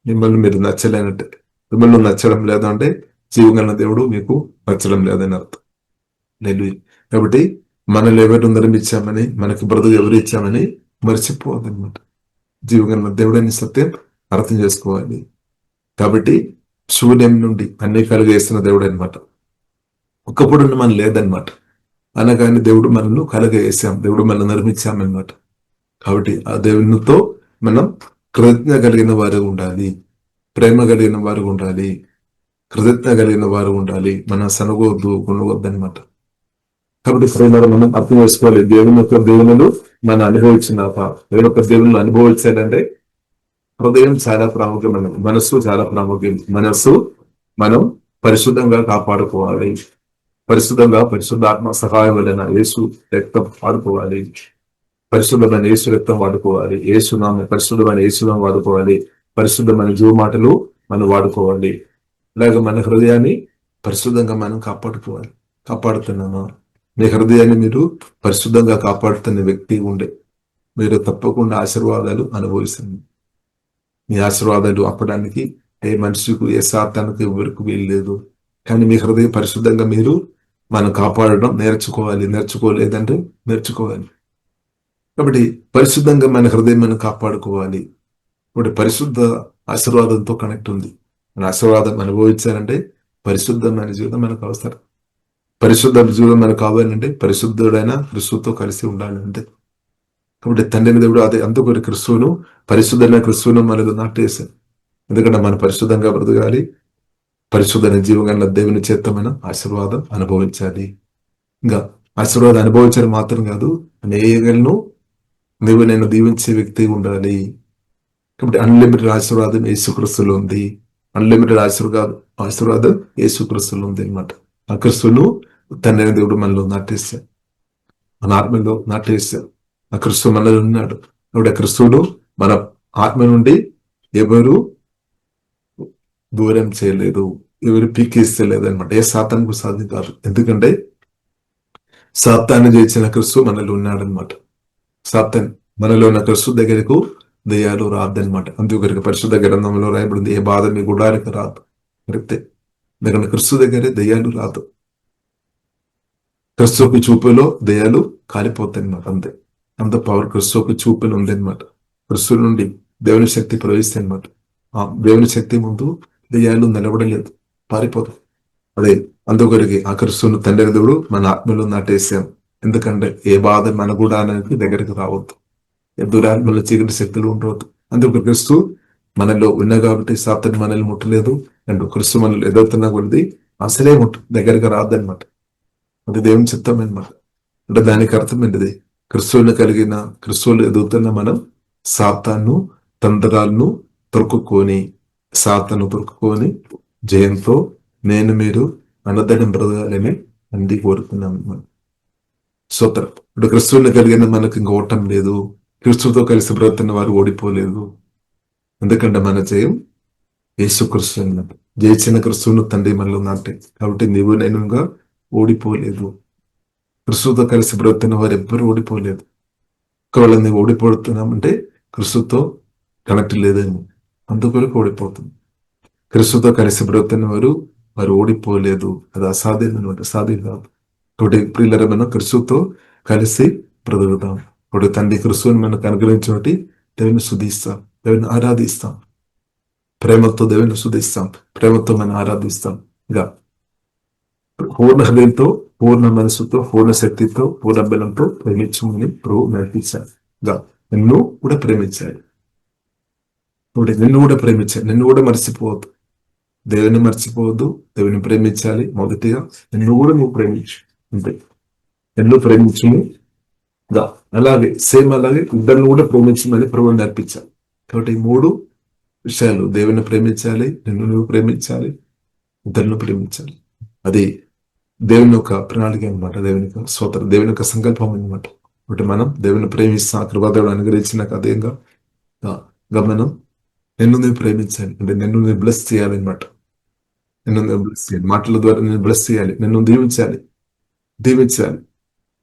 మిమ్మల్ని మీరు నచ్చలేనట్టే. మిమ్మల్ని నచ్చడం లేదంటే జీవగల దేవుడు మీకు నచ్చడం లేదని అర్థం. లేదు. కాబట్టి మనల్ని ఎవరు నిర్మించామని, మనకి బ్రతుకు ఎవరు ఇచ్చామని మర్చిపోవద్దనమాట. జీవగల దేవుడని సత్యం అర్థం చేసుకోవాలి. కాబట్టి శూన్యం నుండి అన్ని కలుగేస్తున్న దేవుడు అనమాట. ఒకప్పుడు మనం లేదనమాట, అనగానే దేవుడు మనల్ని కలగేసాం, దేవుడు మనల్ని నిర్మించామన్నమాట. కాబట్టి ఆ దేవునితో మనం కృతజ్ఞ కలిగిన వారు ఉండాలి, ప్రేమ కలిగిన వారు ఉండాలి, కృతజ్ఞ కలిగిన వారు ఉండాలి. మన సనగొద్దు, కొనవద్దు అనమాట. కాబట్టి ప్రేమను మనం అర్థం చేసుకోవాలి. దేవుని యొక్క దేవునులు మనం అనుభవించినాక, దేవుని యొక్క దేవుళ్ళు అనుభవించాలంటే హృదయం చాలా ప్రాముఖ్యమైనది, మనస్సు చాలా ప్రాముఖ్యం. మనస్సు మనం పరిశుద్ధంగా కాపాడుకోవాలి. పరిశుద్ధాత్మ సహాయం వలన యేసు రక్తం వాడుకోవాలి. పరిశుద్ధమైన యేసు రక్తం వాడుకోవాలి. పరిశుద్ధమైన యేసునామం వాడుకోవాలి. పరిశుద్ధమైన జీవ మాటలు మనం వాడుకోవాలి. ఇలాగ మన హృదయాన్ని పరిశుద్ధంగా మనం కాపాడుతున్నామా? మీ హృదయాన్ని మీరు పరిశుద్ధంగా కాపాడుతున్న వ్యక్తి ఉండే మీరు తప్పకుండా ఆశీర్వాదాలు అనుభవిస్తుంది. మీ ఆశీర్వాదాలు అప్పడానికి ఏ మనిషికి, ఏ సాతానికి ఎవరికి వీలు లేదు. కానీ మీ హృదయం పరిశుద్ధంగా మీరు మనం కాపాడడం నేర్చుకోవాలి. నేర్చుకోలేదంటే నేర్చుకోవాలి. కాబట్టి పరిశుద్ధంగా మన హృదయం మనం కాపాడుకోవాలి. ఇప్పుడు పరిశుద్ధ ఆశీర్వాదంతో కనెక్ట్ ఉంది. మన ఆశీర్వాదం అనుభవించాలంటే పరిశుద్ధమైన జీవితం మనకు అవసరం. పరిశుద్ధ జీవితం మనకు కావాలంటే పరిశుద్ధుడైన క్రిస్తుతో కలిసి ఉండాలంటే. కాబట్టి తండ్రిని దేవుడు అదే అందుకు క్రిస్తువును, పరిశుద్ధమైన క్రిస్తువును మనలో నాటేశారు. ఎందుకంటే మనం పరిశుద్ధంగా బ్రతకాలి, పరిశుద్ధమైన జీవన దేవుని చేత మనం ఆశీర్వాదం అనుభవించాలి. ఇంకా ఆశీర్వాదం అనుభవించడం మాత్రం కాదు, అనేకలను నువ్వు నేను దీవించే వ్యక్తి ఉండాలి. కాబట్టి అన్లిమిటెడ్ ఆశీర్వాదం యేసుక్రీస్తులో ఉంది. అన్లిమిటెడ్ ఆశీర్వాదం యేసుక్రీస్తులో ఉంది అనమాట. ఆ క్రిస్తును తండ్రి దేవుడు మనలో నాటేశారు, మన ఆత్మలో నాటేశారు. ఆ క్రిస్తు మనలో ఉన్నాడు. కాబట్టి ఆ క్రిస్తువును మన ఆత్మ నుండి ఎవరు దూరం చేయలేదు, ఎవరు పీకేస్తలేదు అనమాట. ఏ సాతానికి సాధ్యం కాదు. ఎందుకంటే సాతాన్ని జయించిన క్రిస్తు మనలో ఉన్నాడనమాట. సాతాన్ మనలో ఉన్న క్రిస్తు దగ్గరకు దయ్యాలు రాదనమాట. అందుకొరకు పరిశుద్ధ గ్రంథంలో రాయబడింది, ఏ బాధ మీ గుడారికి రాదు. కరెక్టే. ఎందుకంటే క్రిస్తు దగ్గరే దయ్యాలు రాదు. క్రిస్తుకు చూపులో దయ్యాలు కాలిపోతాయి అనమాట. అంతే, అంత పవర్ క్రిస్తుకు చూపులు ఉంది అనమాట. క్రిస్తు నుండి దేవుని శక్తి ప్రవహిస్తాయి అనమాట. ఆ దేవుని శక్తి ముందు దయ్యాలు నిలబడలేదు, పారిపోతాయి. అదే అందుకొరికి ఆ క్రిస్తును తండ్రి దేవుడు మన ఆత్మలో నాటేసాం. ఎందుకంటే ఏ బాధ మన గుడానికి దగ్గరికి రావద్దు, ఏ దురాత్మలో చీకటి శక్తులు ఉండవద్దు. అందుకు క్రిస్తు మనలో ఉన్న కాబట్టి సాతాను మనల్ని ముట్టలేదు. అండ్ క్రిస్తు మనల్ని ఎదుగుతున్నా కొద్ది అసలే దగ్గరికి రాదనమాట. అది దేవుని చిత్తం అనమాట. అంటే దానికి అర్థం ఏంటిది? క్రిస్తువుని కలిగిన క్రిస్తువులు ఎదుగుతున్న మనం సాతాను తంత్రాలను తొరుక్కుని జయంతో నేను మీరు అన్నదనం బ్రతకాలని అంది కోరుతున్నాం మనం. స్తోత్రం. ఇప్పుడు క్రిస్తువుని కలిగిన మనకు ఇంక ఓటం లేదు. క్రిస్తుతో కలిసి బ్రతున్న వారు ఓడిపోలేదు. ఎందుకంటే మన జయం యేసుక్రీస్తు అన్నమాట. జయించిన క్రిస్తువును తండ్రి మనలో నాటే. కాబట్టి నీవు నేనుగా ఓడిపోలేదు. క్రిస్తుతో కలిసి బ్రతున్న వారు ఎవ్వరు ఓడిపోలేదు. ఒకవేళ నువ్వు ఓడిపోతున్నామంటే క్రిస్తుతో కనెక్ట్ లేదేమో, అందుకొరకు ఓడిపోతుంది. క్రిస్తుతో కలిసి బ్రతున్న వారు ఓడిపోలేదు. అది అసాధ్యం అనమాట, సాధ్యం కాదు. కాబట్టి ప్రియులారా, మనం క్రిస్తుతో కలిసి బ్రతుకుతాం. ఇప్పుడు తండ్రి క్రిస్తువుని మనకు అనుగ్రహించినట్టు దేవుని స్తుతిస్తాం, దేవుని ఆరాధిస్తాం, ప్రేమతో దేవుని స్తుతిస్తాం, ప్రేమతో మనం ఆరాధిస్తాం. ఇంకా పూర్ణ హృదయంతో, పూర్ణ మనసుతో, పూర్ణ శక్తితో, పూర్ణ బలంతో ప్రేమించమని ప్రభు నేర్పించారు. నిన్ను కూడా ప్రేమించాలి. నిన్ను కూడా ప్రేమించాలి. నిన్ను కూడా మర్చిపోవద్దు. దేవుని మర్చిపోవద్దు, దేవుని ప్రేమించాలి. మొదటిగా నిన్ను కూడా నువ్వు ప్రేమించు. అంతే, నిన్ను ప్రేమించుని అలాగే సేమ్ అలాగే ఇద్దరిని కూడా ప్రేమించమని ప్రభు నేర్పించాలి. కాబట్టి ఈ 3 విషయాలు, దేవుని ప్రేమించాలి, నిన్ను నువ్వు ప్రేమించాలి, ఇద్దరిని ప్రేమించాలి. అది దేవుని యొక్క ప్రణాళిక అనమాట. దేవుని యొక్క స్తోత్రం, దేవుని యొక్క సంకల్పం అనమాట. కాబట్టి మనం దేవుని ప్రేమిస్తాం. కృపాదేవుడు అనుగ్రహించినాక అదేంగా మనం నిన్ను నువ్వు ప్రేమించాలి. అంటే నిన్ను నువ్వు బ్లెస్ చేయాలన్నమాట. నిన్ను నువ్వు బ్లెస్ చేయాలి, మాటల ద్వారా నిన్ను బ్లెస్ చేయాలి, నిన్ను దీవించాలి.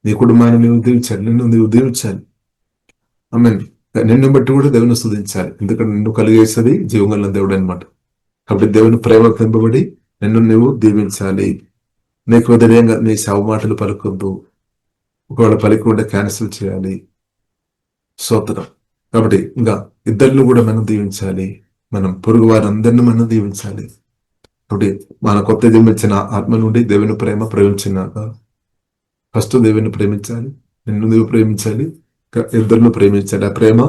నీ కుటుంబాన్ని నువ్వు దీవించాలి, నిన్ను నువ్వు దీవించాలి. ఆమేన్. నిన్ను బట్టి కూడా దేవుని స్తుతించాలి. ఎందుకంటే నిన్ను కలిగేసేది జీవంగల దేవుడు అనమాట. కాబట్టి దేవుని ప్రేమ పెంపబడి నిన్ను నువ్వు దీవించాలి. నీకు వ్యతిరేకంగా నీ శవ మాటలు పలుకొద్దు. ఒకవేళ పలికుండా క్యాన్సిల్ చేయాలి. స్తోత్రం. కాబట్టి ఇంకా ఇద్దరిని కూడా మనం దీవించాలి. మనం పొరుగు వారందరినీ మనం దీవించాలి. కాబట్టి మన కొత్త జన్మించిన ఆత్మ నుండి దేవుని ప్రేమ ప్రవహించినాక ఫస్ట్ దేవుని ప్రేమించాలి, నిన్ను నువ్వు ప్రేమించాలి, ఇద్దరిని ప్రేమించాలి. ఆ ప్రేమ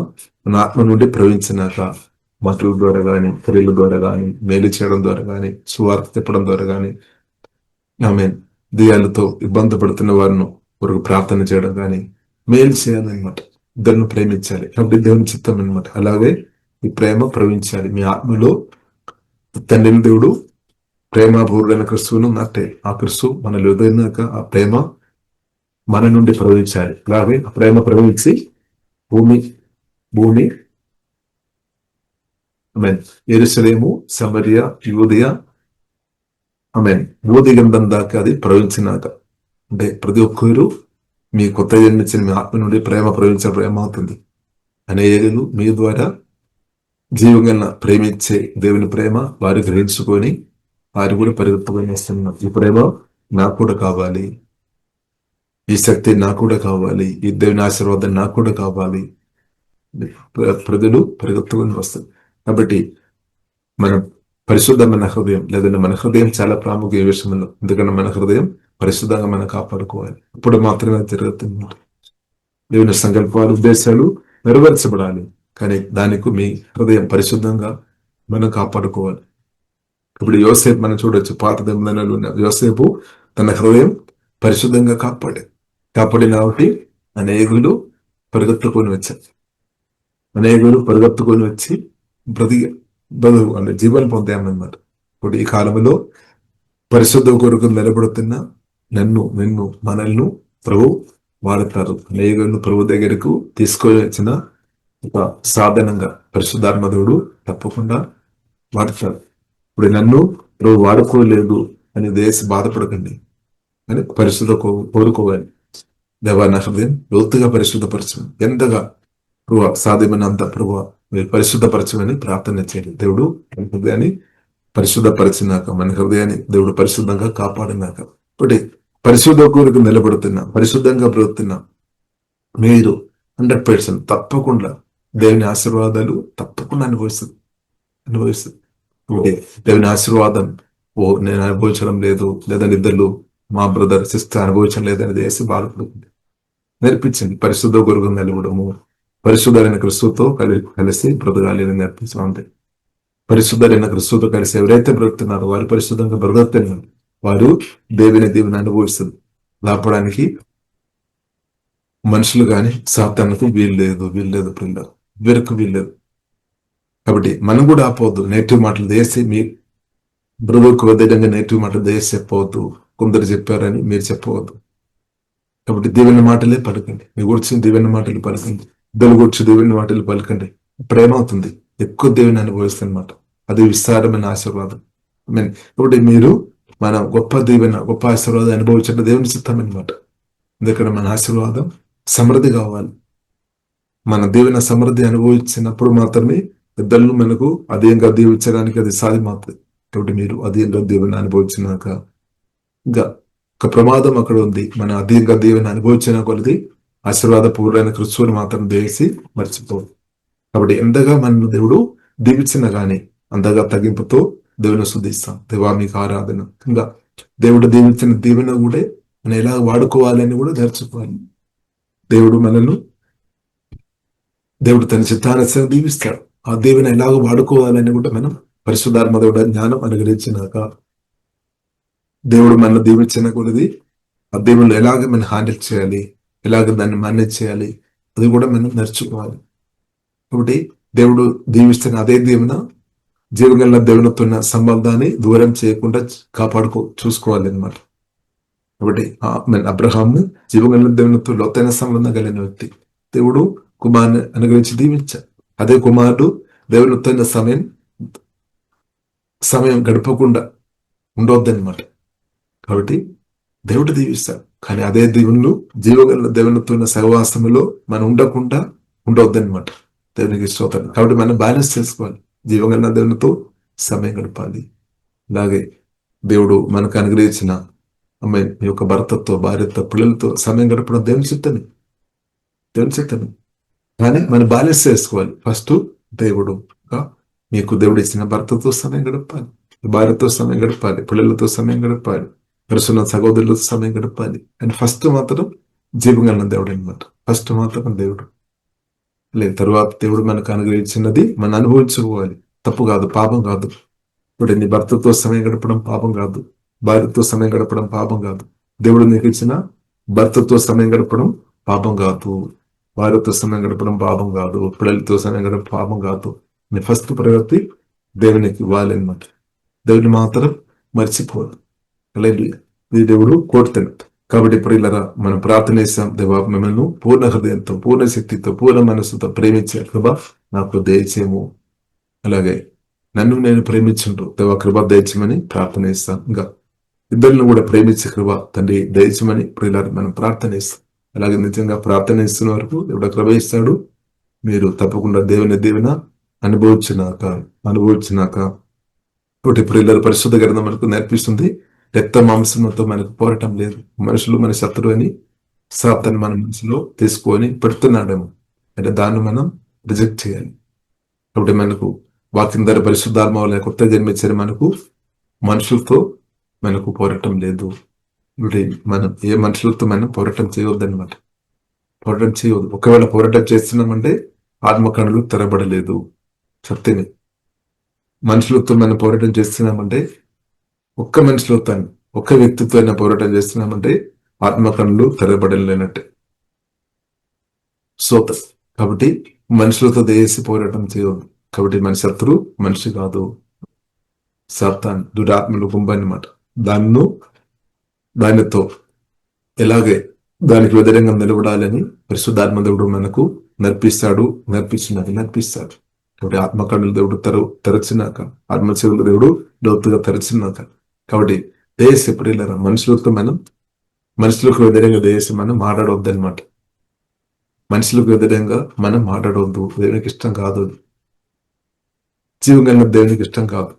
మన ఆత్మ నుండి ప్రవహించినాక మాటల ద్వారా కానీ, క్రియల ద్వారా కానీ, మేలు చేయడం ద్వారా కానీ, సువార్త చెప్పడం ద్వారా కానీ, ఆమె దెయ్యాలతో ఇబ్బంది పడుతున్న వారిని కొరకు ప్రార్థన చేయడం కానీ, మేలు చేయాలన్నమాట. ఇద్దరిని ప్రేమించాలి. కాబట్టి దేవుని చిత్తం అనమాట. అలాగే ఈ ప్రేమ ప్రవహించాలి మీ ఆత్మలో. తండ్రిని దేవుడు ప్రేమపూర్వైన క్రిస్తువును నాటే. ఆ క్రిస్తు మనలో ఎదురైనాక ఆ ప్రేమ మన నుండి ప్రవహించాలి. అలాగే ఆ ప్రేమ ప్రవహించి భూమి యెరూషలేము, సమరయ, యూదయ, భూదిగంధం దాకా అది ప్రవహించినాక, అంటే ప్రతి ఒక్కరు మీ కొత్త జన్మించిన మీ ఆత్మ నుండి ప్రేమ ప్రవహించడం ఏమవుతుంది? అనేకులు మీ ద్వారా జీవంగా ప్రేమించే దేవుని ప్రేమ వారు గ్రహించుకొని వారు కూడా పరిగెత్తుకొని వస్తున్నారు. ఈ ప్రేమ నాకు కూడా కావాలి, ఈ శక్తి నాకు కూడా కావాలి, ఈ దేవుని ఆశీర్వాదం నాకు కూడా కావాలి. ప్రజలు పరిగెత్తుకుని వస్తుంది. కాబట్టి మనం పరిశుద్ధమైన హృదయం, లేదంటే మన హృదయం చాలా ప్రాముఖ్య ఈ విషయంలో. ఎందుకంటే మన హృదయం పరిశుద్ధంగా మనం కాపాడుకోవాలి. ఇప్పుడు మాత్రమే జరుగుతుంది. దేవుని సంకల్పాలు, ఉద్దేశాలు నెరవేర్చబడాలి. కానీ దానికి మీ హృదయం పరిశుద్ధంగా మనం కాపాడుకోవాలి. ఇప్పుడు యోసేపు మనం చూడొచ్చు, పాత నిబంధనలు ఉన్న యోసేపు తన హృదయం పరిశుద్ధంగా కాపాడిన కాబట్టి అనేకులు పరిగెత్తుకొని వచ్చి బదువు అంటే జీవనం పొందామన్నమాట. ఇప్పుడు ఈ కాలంలో పరిశుద్ధ కొరకు నిలబడుతున్న నిన్ను మనల్ని ప్రభు వాడతారు. అనేకులను ప్రభు దగ్గరకు తీసుకొని వచ్చిన ఒక సాధనంగా పరిశుద్ధాత్మదేవుడు తప్పకుండా వాడతారు. ఇప్పుడు నన్ను ప్రభు వాడుకోలేదు అని బాధపడకండి, అని పరిశుద్ధ కోరుకోవాలి. దేవా నా హృదయం లోతుగా పరిశుద్ధపరచమని, ఎంతగా ప్రభు సాధ్యమైనంత ప్రభు మీరు పరిశుద్ధపరచమని ప్రార్థన చేయండి. దేవుడు మన హృదయాన్ని పరిశుద్ధపరిచినాక, మన హృదయాన్ని దేవుడు పరిశుద్ధంగా కాపాడినాక, ఇప్పుడు పరిశుద్ధ కొరకు నిలబడుతున్నా, పరిశుద్ధంగా బ్రతుకుతున్నా మీరు 100% తప్పకుండా దేవుని ఆశీర్వాదాలు తప్పకుండా అనుభవిస్తుంది. దేవుని ఆశీర్వాదం నేను అనుభవించడం లేదు, లేదని ఇద్దరు మా బ్రదర్ సిస్టర్ అనుభవించడం లేదని చేసి బాధపడుతుంది. నేర్పించింది పరిశుద్ధ కొరకు నిలబడము, పరిశుద్ధమైన క్రిస్తుతో కలిసి బ్రతకాలి అని నేర్పించమంది. పరిశుద్ధమైన క్రిస్తుతో కలిసి ఎవరైతే బ్రతుకుతున్నారో వారు పరిశుద్ధంగా బ్రతుకుతున్నారు, వారు దేవుని అనుభవిస్తుంది. లాపడానికి మనుషులు కానీ సాతానుకు వీల్లేదు పిల్లలు వీరికి వీల్లేదు. కాబట్టి మనం కూడా ఆపోవద్దు. నెగిటివ్ మాటలు చేసి మీ బ్రదర్కు విధంగా నెగిటివ్ మాటలు చేసి చెప్పవద్దు. కొందరు చెప్పారని మీరు చెప్పవద్దు. కాబట్టి దేవుని మాటలే పలకండి. మీ గురించి దేవుని మాటలు పలకండి, ఇద్దరు గురించి దేవుని మాటలు పలకండి. ప్రేమ అవుతుంది, ఎక్కువ దేవుని అనుభవిస్తుందన్నమాట. అది విస్తారమైన ఆశీర్వాదం. కాబట్టి మీరు మన గొప్ప ఆశీర్వాదం అనుభవించడం దేవుని చిత్తం అనమాట. ఎందుకంటే మన ఆశీర్వాదం సమృద్ధి కావాలి. మన దేవుని సమృద్ధి అనుభవించినప్పుడు మాత్రమే ఇద్దరు మనకు అధికంగా దీవించడానికి అది సాధ్యమవుతుంది. కాబట్టి మీరు అధికంగా దేవుని అనుభవించినాక ఇంకా ఒక ప్రమాదం అక్కడ ఉంది. మన అధికంగా దేవుని అనుభవించిన కొలది ఆశీర్వాద పూర్వైన క్రిస్తువుని మాత్రం దేసి మర్చిపోదు. కాబట్టి ఎంతగా మన దేవుడు దీవించిన గానీ అంతగా తగ్గింపుతో దేవుని శుద్ధిస్తాం. దేవా మీకు ఆరాధన. ఇంకా దేవుడు దీవించిన దీవెన కూడా మనం ఎలా వాడుకోవాలని కూడా నేర్చుకోవాలి. దేవుడు తన చిత్తానుసారం దీవిస్తాడు. ఆ దేవుని ఎలాగ వాడుకోవాలని కూడా మనం పరిశుద్ధాత్మ దేవుడు జ్ఞానం అనుగ్రహించినాక, దేవుడు మన దీవించిన కొలది ఆ దేవుళ్ళు ఎలాగ మనం హ్యాండిల్ చేయాలి, ఎలాగ దాన్ని మేనేజ్ చేయాలి, అది కూడా మనం నేర్చుకోవాలి. కాబట్టి దేవుడు దీవిస్తున్న అదే దేవున జీవగల దేవునితో ఉన్న సంబంధాన్ని దూరం చేయకుండా చూసుకోవాలి అనమాట. కాబట్టి అబ్రహాము జీవగల దేవునితో లోతైన సంబంధం కలిగిన వ్యక్తి. దేవుడు కుమారుని అనుగ్రహించి దీవించాడు. అదే కుమారుడు దేవునితో ఉన్న సమయం గడపకుండా ఉండవద్దనమాట. కాబట్టి దేవుడు దీవిస్తాడు. కానీ అదే దేవుళ్ళు జీవగల దేవునితో ఉన్న సహవాసంలో మనం ఉండవద్దనమాట. దేవునికి స్తోత్రం. కాబట్టి మనం బ్యాలెన్స్ చేసుకోవాలి. జీవగల దేవునితో సమయం గడపాలి. అలాగే దేవుడు మనకు అనుగ్రహించిన అమ్మాయి మీ యొక్క భర్తతో, భార్యతో, పిల్లలతో సమయం గడపడం దేవుని చిత్తమే. కానీ మనం బ్యాలెన్స్ చేసుకోవాలి. ఫస్ట్ దేవుడు మీకు దేవుడు ఇచ్చిన భర్తతో సమయం గడపాలి, భార్యతో సమయం గడపాలి, పిల్లలతో సమయం గడపాలి, కలుసున్న సహోదరులతో సమయం గడపాలి. అండ్ ఫస్ట్ మాత్రం జీవగల దేవుడు అనమాట. ఫస్ట్ మాత్రం దేవుడు లేదు. తర్వాత దేవుడు మనకు అనుగ్రహించినది మనం అనుభవించుకోవాలి. తప్పు కాదు, పాపం కాదు. ఇప్పుడు నీ భర్తతో సమయం గడపడం పాపం కాదు, భార్యతో సమయం గడపడం పాపం కాదు. దేవుడు నీకు ఇచ్చిన భర్తతో సమయం గడపడం పాపం కాదు, భార్యతో సమయం గడపడం పాపం కాదు, పిల్లలతో సమయం గడపడం పాపం కాదు. నీ ఫస్ట్ ప్రగతి దేవునికి ఇవ్వాలి అనమాట. దేవుని మాత్రం మర్చిపోదు. ఇది దేవుడు కోరుతాడు. కాబట్టి ఇప్పుడు ఇలా మనం ప్రార్థన చేస్తాం. దేవా మిమ్మల్ని పూర్ణ హృదయంతో, పూర్ణ శక్తితో, పూర్ణ మనస్సుతో ప్రేమించే కృప నాకు దయచేయము. అలాగే నన్ను నేను ప్రేమించుంటూ దేవా కృప దయచేయమని ప్రార్థన చేస్తాం. ఇంకా ఇద్దరిని కూడా ప్రేమించే కృప తండ్రి దయచేయమని ఇప్పుడు ఇలా మనం ప్రార్థన చేస్తాం. అలాగే నిజంగా ప్రార్థన ఇస్తున్న వరకు దేవుడు కృప ఇస్తాడు. మీరు తప్పకుండా దేవుని దీవెన అనుభవించినాక ఇప్పుడు ఇలా పరిశుద్ధ గ్రంథం మనకు నేర్పిస్తుంది. రక్త మాంసంతో మనకు పోరాటం లేదు. మనుషులు మన శత్రువు అని సాతాను మన మనసులో తీసుకొని పెడుతున్నాడేమో, అంటే దాన్ని మనం రిజెక్ట్ చేయాలి. కాబట్టి మనకు వాక్యం ద్వారా పరిశుద్ధాత్మ వల్ల కొత్త జన్మించిన మనకు మనుషులతో మనకు పోరాటం లేదు. ఇప్పుడు మనం ఏ మనుషులతో మనం పోరాటం చేయవద్దు అనమాట. పోరాటం చేయవద్దు. ఒకవేళ పోరాటం చేస్తున్నామంటే ఆత్మకణులు తెరబడలేదు. సత్యమే. మనుషులతో మనం పోరాటం చేస్తున్నామంటే, ఒక్క మనుషులతో ఒక్క వ్యక్తితో అయినా పోరాటం చేస్తున్నామంటే ఆత్మకణులు తెరబడలేనట్టే. సోత కాబట్టి మనుషులతో దేశి పోరాటం చేయవద్దు. కాబట్టి మన శత్రువు మనిషి కాదు, సాతాన్, దురాత్మలు గుంపు అన్నమాట. దానితో ఎలాగే దానికి వ్యతిరేకంగా నిలబడాలని పరిశుద్ధాత్మ దేవుడు మనకు నడిపిస్తాడు. కాబట్టి ఆత్మకణుల దేవుడు తెరచినాక, ఆత్మశివుల దేవుడు లోతుగా తెరచినాక, కాబట్టి దేశ ప్రియులరా మనుషులకు వ్యతిరేకంగా దేశం మనం మాట్లాడవద్దు అనమాట. మనుషులకు వ్యతిరేకంగా మనం మాట్లాడవద్దు. దేవునికి ఇష్టం కాదు, జీవం కలిగిన దేవునికి ఇష్టం కాదు.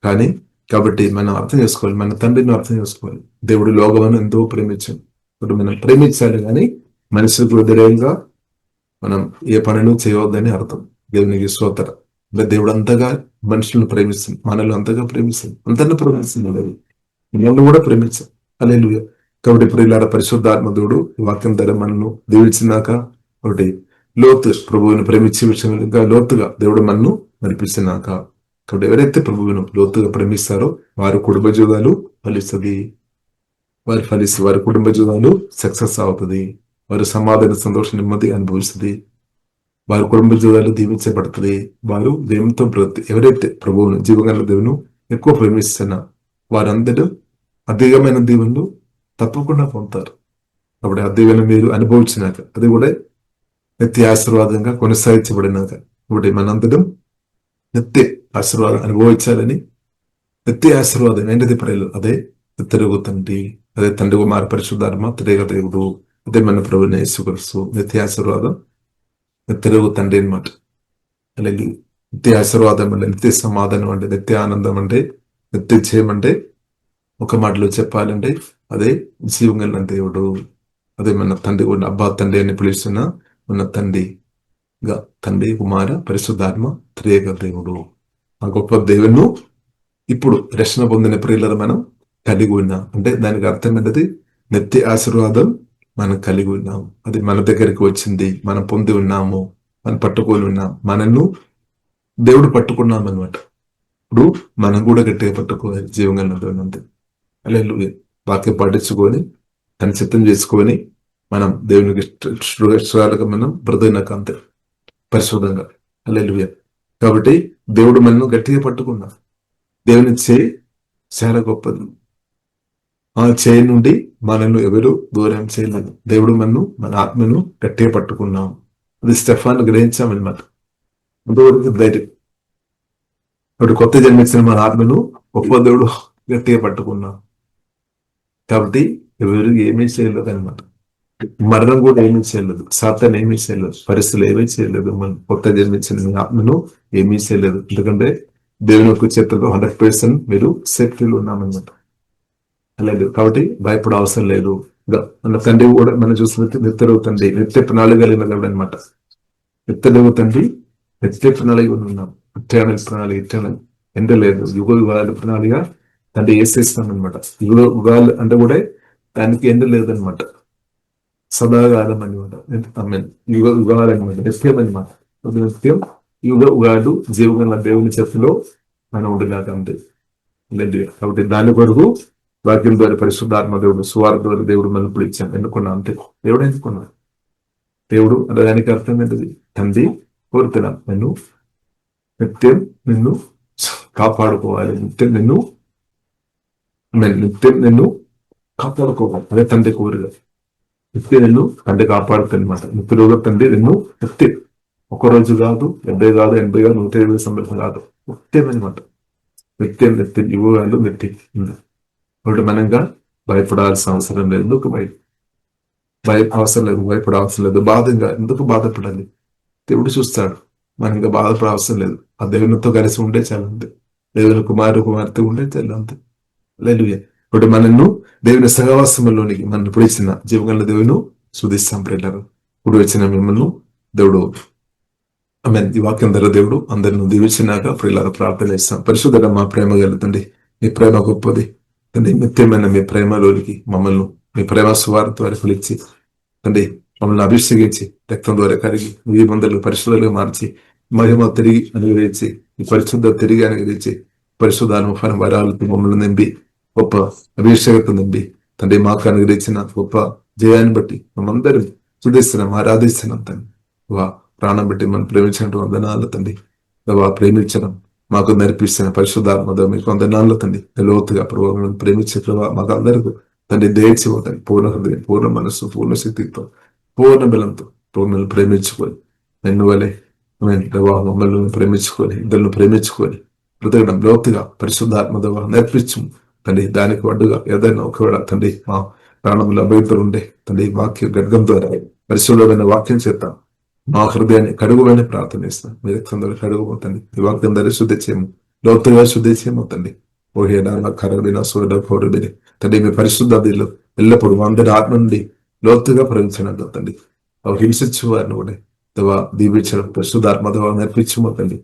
కానీ కాబట్టి మనం అర్థం చేసుకోవాలి, మన తండ్రిని అర్థం చేసుకోవాలి. దేవుడు లోకమును ఎంతో ప్రేమించాడు. ఇప్పుడు మనం ప్రేమించాలి, కానీ మనుషులకు వ్యతిరేకంగా మనం ఏ పనులు చేయవద్దని అర్థం. దేవునికి స్తోత్రం. అంటే దేవుడు అంతగా మనుషులను ప్రేమిస్తుంది, మనల్ని అంతగా ప్రేమిస్తుంది, అందరిని ప్రేమిస్తుంది. మనల్ని కూడా ప్రేమించాలి. హల్లెలూయా. కాబట్టి ఇప్పుడు ఇలాంటి పరిశుద్ధాత్మ దేవుడు వాక్యం ద్వారా మనల్ని దీవించినాక, ఒకటి లోతు ప్రభువుని ప్రేమించే విషయం ఇంకా లోతుగా దేవుడు మనను నడిపిస్తున్నాక, కాబట్టి ఎవరైతే ప్రభువును లోతుగా ప్రేమిస్తారో వారి కుటుంబ జీవితాలు ఫలిస్తుంది. వారి కుటుంబ జీవితాలు సక్సెస్ అవుతుంది. వారి సమాధాన, సంతోషం, నెమ్మది అనుభవిస్తుంది. వారి కుటుంబ జీవితాలు దీవించబడుతుంది. వారు దేవునితో ఎవరైతే ప్రభువును, జీవగల దేవును ఎక్కువ ప్రేమిస్తున్నా వారందరూ అధికమైన దీవెనలు తప్పకుండా పొందుతారు. కాబట్టి ఆ దీవెన మీరు అనుభవించినాక, అది కూడా నిత్య ఆశీర్వాదంగా కొనసాగించబడినాక, కాబట్టి మనందరం నిత్య ఆశీర్వాదం అనుభవించాలని, నిత్య ఆశీర్వాదం ఏంటిది ప్రజలు, అదే తిరుగు తండ్రి, అదే తండ్రి కుమార పరిశుద్ధాత్మ త్రియేక దేవుడు, అదే మన ప్రభువైన యేసుక్రీస్తు. నిత్య ఆశీర్వాదం, తిరుగు తండ్రి అనమాట. అలాగే నిత్య ఆశీర్వాదం అంటే, నిత్య సమాధానం అంటే, నిత్య ఆనందం అంటే, నిత్య జయం అంటే, ఒక మాటలో చెప్పాలంటే అదే జీవం కలిగిన దేవుడు. అదే మన తండ్రి కూడా, అబ్బా తండ్రి అని పిలుస్తున్న మన తండ్రిగా, తండ్రి కుమార పరిశుద్ధాత్మ త్రియేక దేవుడు. ఆ గొప్ప దేవును ఇప్పుడు రక్షణ పొందిన ప్రియులను మనం కలిగి ఉన్నాం. అంటే దానికి అర్థం ఏంటది, నిత్య ఆశీర్వాదం మనం కలిగి ఉన్నాం. అది మన దగ్గరికి వచ్చింది, మనం పొంది ఉన్నాము, మనం పట్టుకొని ఉన్నాం, మనను దేవుడు పట్టుకున్నాం అనమాట. ఇప్పుడు మనం కూడా గట్టిగా పట్టుకోవాలి జీవం కలిగిన అంతే. హల్లెలూయా. వాక్యం పాటించుకొని తన చిత్తం చేసుకొని మనం దేవునికి ఇష్టాలుగా మనం బ్రతికినాక అంతే పరిశుద్ధంగా. హల్లెలూయా. కాబట్టి దేవుడు మనను గట్టిగా పట్టుకున్నాం. దేవుని చేయి చాలా గొప్పది. ఆ చేయి నుండి మనల్ని ఎవరు దూరం చేయలేదు. దేవుడు మన ఆత్మను గట్టిగా పట్టుకున్నాం. అది స్టెఫాను గ్రహించామన్నమాట. అంతవరకు ధైర్యం. ఇప్పుడు కొత్త జన్మించిన మన ఆత్మను గొప్ప దేవుడు గట్టిగా పట్టుకున్నాం. కాబట్టి ఎవరు ఏమీ చేయలేదు అనమాట. మరణం కూడా ఏమీ చేయలేదు, సాతాను ఏమీ చేయలేదు, పరిస్థితులు ఏమీ చేయలేదు. మనం కొత్త జన్మించిన ఆత్మను ఏమీ చేయలేదు. ఎందుకంటే దేవుని యొక్క చేతుల్లో 100% మీరు సేఫ్టీలో ఉన్నామన్నమాట. అలాగే కాబట్టి భయపడే అవసరం లేదు. మన తండ్రి కూడా మనం చూసినట్టు నిత్యదేవ తండ్రి, నిత్య ప్రణాళిక కలిగిన దేవుడు అనమాట. నిత్యదేవ తండ్రి నిత్య ప్రణాళిక ఉన్నాం. ఇటర్నల్ ప్రణాళిక, ఇటర్నల్ ఎండ లేదు. యుగ యుగాల ప్రణాళిక తండ్రి వేసేస్తాం అనమాట. యుగ యుగాలు అంటే కూడా దానికి ఎండ లేదనమాట, సదాకాలం అనమాట. యుగ యుగాలు అనమాట, నిత్యం అనమాట. నిత్యం యుగ యుగాలు జీవగల దేవుని చేతిలో మనం ఉండేలాగా ఉంది. కాబట్టి దాని కొరకు వాక్యం ద్వారా పరిశుద్ధాత్మ దేవుడు, సువార్త ద్వారా దేవుడు మనం పిలిచాం, ఎన్నుకున్నాం అంతే. దేవుడు ఎన్నుకున్నాడు. దేవుడు అంటే దానికి అర్థం ఏంటది, తండ్రి కోరుతున్నాం నిత్యం నిన్ను కాపాడుకోవాలి, నిత్యం నిన్ను కాపాడుకోవాలి. అదే తండ్రి కోరిక. నిత్యం నిన్ను తండ్రి కాపాడుతానమాట. నిత్యలోగా తండ్రి నిన్ను నిత్యం, ఒక్కరోజు కాదు, 70 కాదు, 80 కాదు, 120 సంవత్సరం కాదు, నిత్యం అనమాట. నిత్యం యుగాలు నిత్యం. కాబట్టి మనంగా భయపడాల్సిన అవసరం లేదు. ఎందుకు అవసరం లేదు, భయపడాల్సిన లేదు. ఎందుకు బాధపడాలి? దేవుడు చూస్తాడు. మనం ఇంకా బాధపడే అవసరం లేదు. ఆ దేవునితో కలిసి ఉండే చాలా అంతే. దేవుని కుమార్తె ఉండే చాలా అంతే. హల్లెలూయా. ఇప్పుడు మనను దేవుని సహవాసంలోనికి మనల్ని పిలిచిన జీవగల దేవుని శుద్ధిస్తాం ప్రియులారా. ఇప్పుడు వచ్చిన మిమ్మల్ని దేవుడు ఈ వాక్యం ధర దేవుడు అందరిని దీవించినాక ప్రియులారా ప్రార్థన చేస్తాం. పరిశుద్ధ మా ప్రేమ కలుగుతండి, మీ ప్రేమ గొప్పది తండ్రి. నిత్యమైన మీ ప్రేమలోనికి మమ్మల్ని మీ ప్రేమ సువార్త ద్వారా పిలిచి తండ్రి మమ్మల్ని అభిషేకించి రక్తం ద్వారా కరిగి మీ మందులు పరిశుద్ధులుగా మార్చి మహిమ తిరిగి అనుగ్రహించి ఈ పరిశుద్ధ తిరిగి అనుగ్రహించి పరిశుద్ధాత్మ వరాలతో మమ్మల్ని నింపి గొప్ప అభిషేకత నింపి తండ్రి మాకు అనుగ్రహించిన గొప్ప జయాన్ని బట్టి మమ్మందరం స్తుతిస్తున్నాం, ఆరాధిస్తున్నాం తండ్రి. వా ప్రాణం బట్టి మనం ప్రేమించినట్టు వందనాలు తండ్రి. వా ప్రేమించడం మాకు నేర్పిస్తున్న పరిశుద్ధాత్మ మీకు వందనాలు తండ్రి. లోతుగా ప్రభావం ప్రేమించే ప్రభావ మాకు అందరికీ తండ్రి దయచేపోతాను. పూర్ణ హృదయం, పూర్ణ మనస్సు, పూర్ణ శక్తితో, పూర్ణ బలంతో మమ్మల్ని ప్రేమించుకొని నిన్ను వలె మమ్మల్ని ప్రేమించుకొని ఇద్దరిని ప్రేమించుకొని బ్రతకడం లోతుగా పరిశుద్ధాత్మ ద్వారా నేర్పించు తండ్రి. దానికి అడ్డుగా ఏదైనా ఒకవేళ తండ్రి మా ప్రాణంలో అభ్యర్థులు ఉండే తండ్రి వాక్య గడ్గం ద్వారా పరిశుద్ధమైన వాక్యం చేద్దాం. మా హృదయాన్ని కడుగుమని ప్రార్థనిస్తాం. మీ రక్తం ద్వారా కడుగుపోతండి. ఈ వాక్యం ద్వారా శుద్ధి చేయము, లోతుగా శుద్ధి చేయము తండ్రి. ఓహేనా కరబిన సోడ పౌరుబిని తండ్రి మీ పరిశుద్ధిలో ఎల్లప్పుడూ అందరి ఆత్మ నుండి లోతుగా ప్రవేశించడం తండ్రి. హింసించు వారిని కూడా దీవించడం పరిశుద్ధాత్మ ద్వారా నేర్పించము తండ్రి.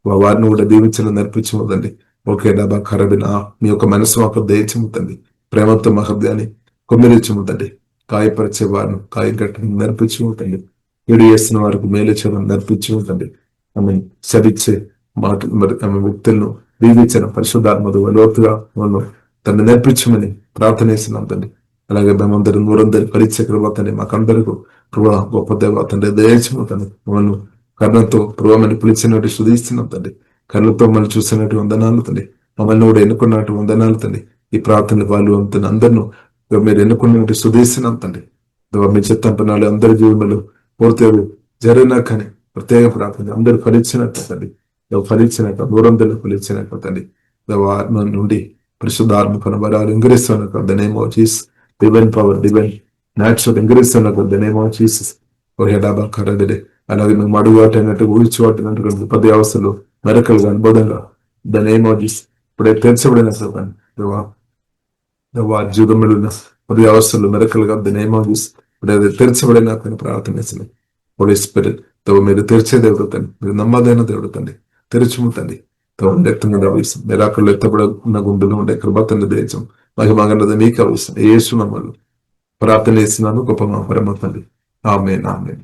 వారిని కూడా దీవించడం నేర్పించము తండ్రి. ఓకే డబ్బా ఖరబిన మీ యొక్క మనసు మాకు దయచము తండ్రి. ప్రేమతో మా హృదయాన్ని కొమ్మిరించము తండ్రి. కాయపరిచే వారిని కాయగట్టడం నేర్పించము తండ్రి. ఏడు చేస్తున్న వారికి మేలు చేయడం నేర్పించము తండ్రి. ఆమె శపించే మాటలు మరి ఆమె వ్యక్తులను దీవించడం పరిశుద్ధాత్మ లోతుగా మనం తను నేర్పించమని ప్రార్థన చేస్తున్నాం తండ్రి. అలాగే మేమందరూ నూరందరి పరీక్ష కృప తండ్రి మాకందరికీ ప్రభా గొప్ప దేవ తండ్రి దయచము తండ్రి. మమ్మల్ని కర్ణంతో ప్రభావాన్ని పిలిచినట్టు శుధిస్తున్నాం తండ్రి. కళ్ళతో మనం చూసినట్టు వందనాలు తండ్రి. మమ్మల్ని కూడా ఎన్నుకున్నట్టు వందనాలు తండ్రి. ఈ ప్రార్థన వాళ్ళు అందరినూ మీరు ఎన్నుకున్నట్టు శుధిస్తున్నాం తండ్రి. మీ చిత్తంపనాలు అందరి జీవనలు పూర్తిగా జరిగినా కానీ ప్రత్యేక ప్రార్థన అందరూ ఫలించినట్టు తండ్రి. ఫలించినట్టు నూరందరూ ఫలించినట్టు తండ్రి. ఆత్మ నుండి పరిశుద్ధ ఆత్మ కనబరాలు ఎంకరిస్తున్నట్టు the name of Jesus. Divine power, divine natural ఎంకరిస్తున్నట్టు ద నేమ్ ఆఫ్ జీసస్. ఓహేడాబా కరడే అలాగే మేము అడుగువాటైనట్టు ఊడ్చివాటినట్టు పది అవస్థలు మెరకలుగా అనుబోధంగా ద నేమ్ ఆఫ్ జీసస్. ఇప్పుడే తెరచబడిన జీవితంలో పది అవస్థలు మెరకలుగా ద నేమ్ ఆఫ్ జీసస్. ఇప్పుడు అది తెరచబడిన ప్రార్థన చేస్తున్నాయి. హోలీ స్పిరిట్ మీరు తెరిచే దేవుడు తండ్రి, మీరు నమ్మదైన దేవుడు తండ్రి. తెరచుము తండ్రి. రక్తంగా అవిసం మెరాకులు ఎత్తబడిన గుండెలు ఉండే కృప తండ్రి దేశం మహిమగన్నది మీకు అవిసం యేసు నమ్మలు ప్రార్థన చేస్తున్నాను గొప్ప మా పరమ తండ్రి. ఆమేన్ ఆమేన్.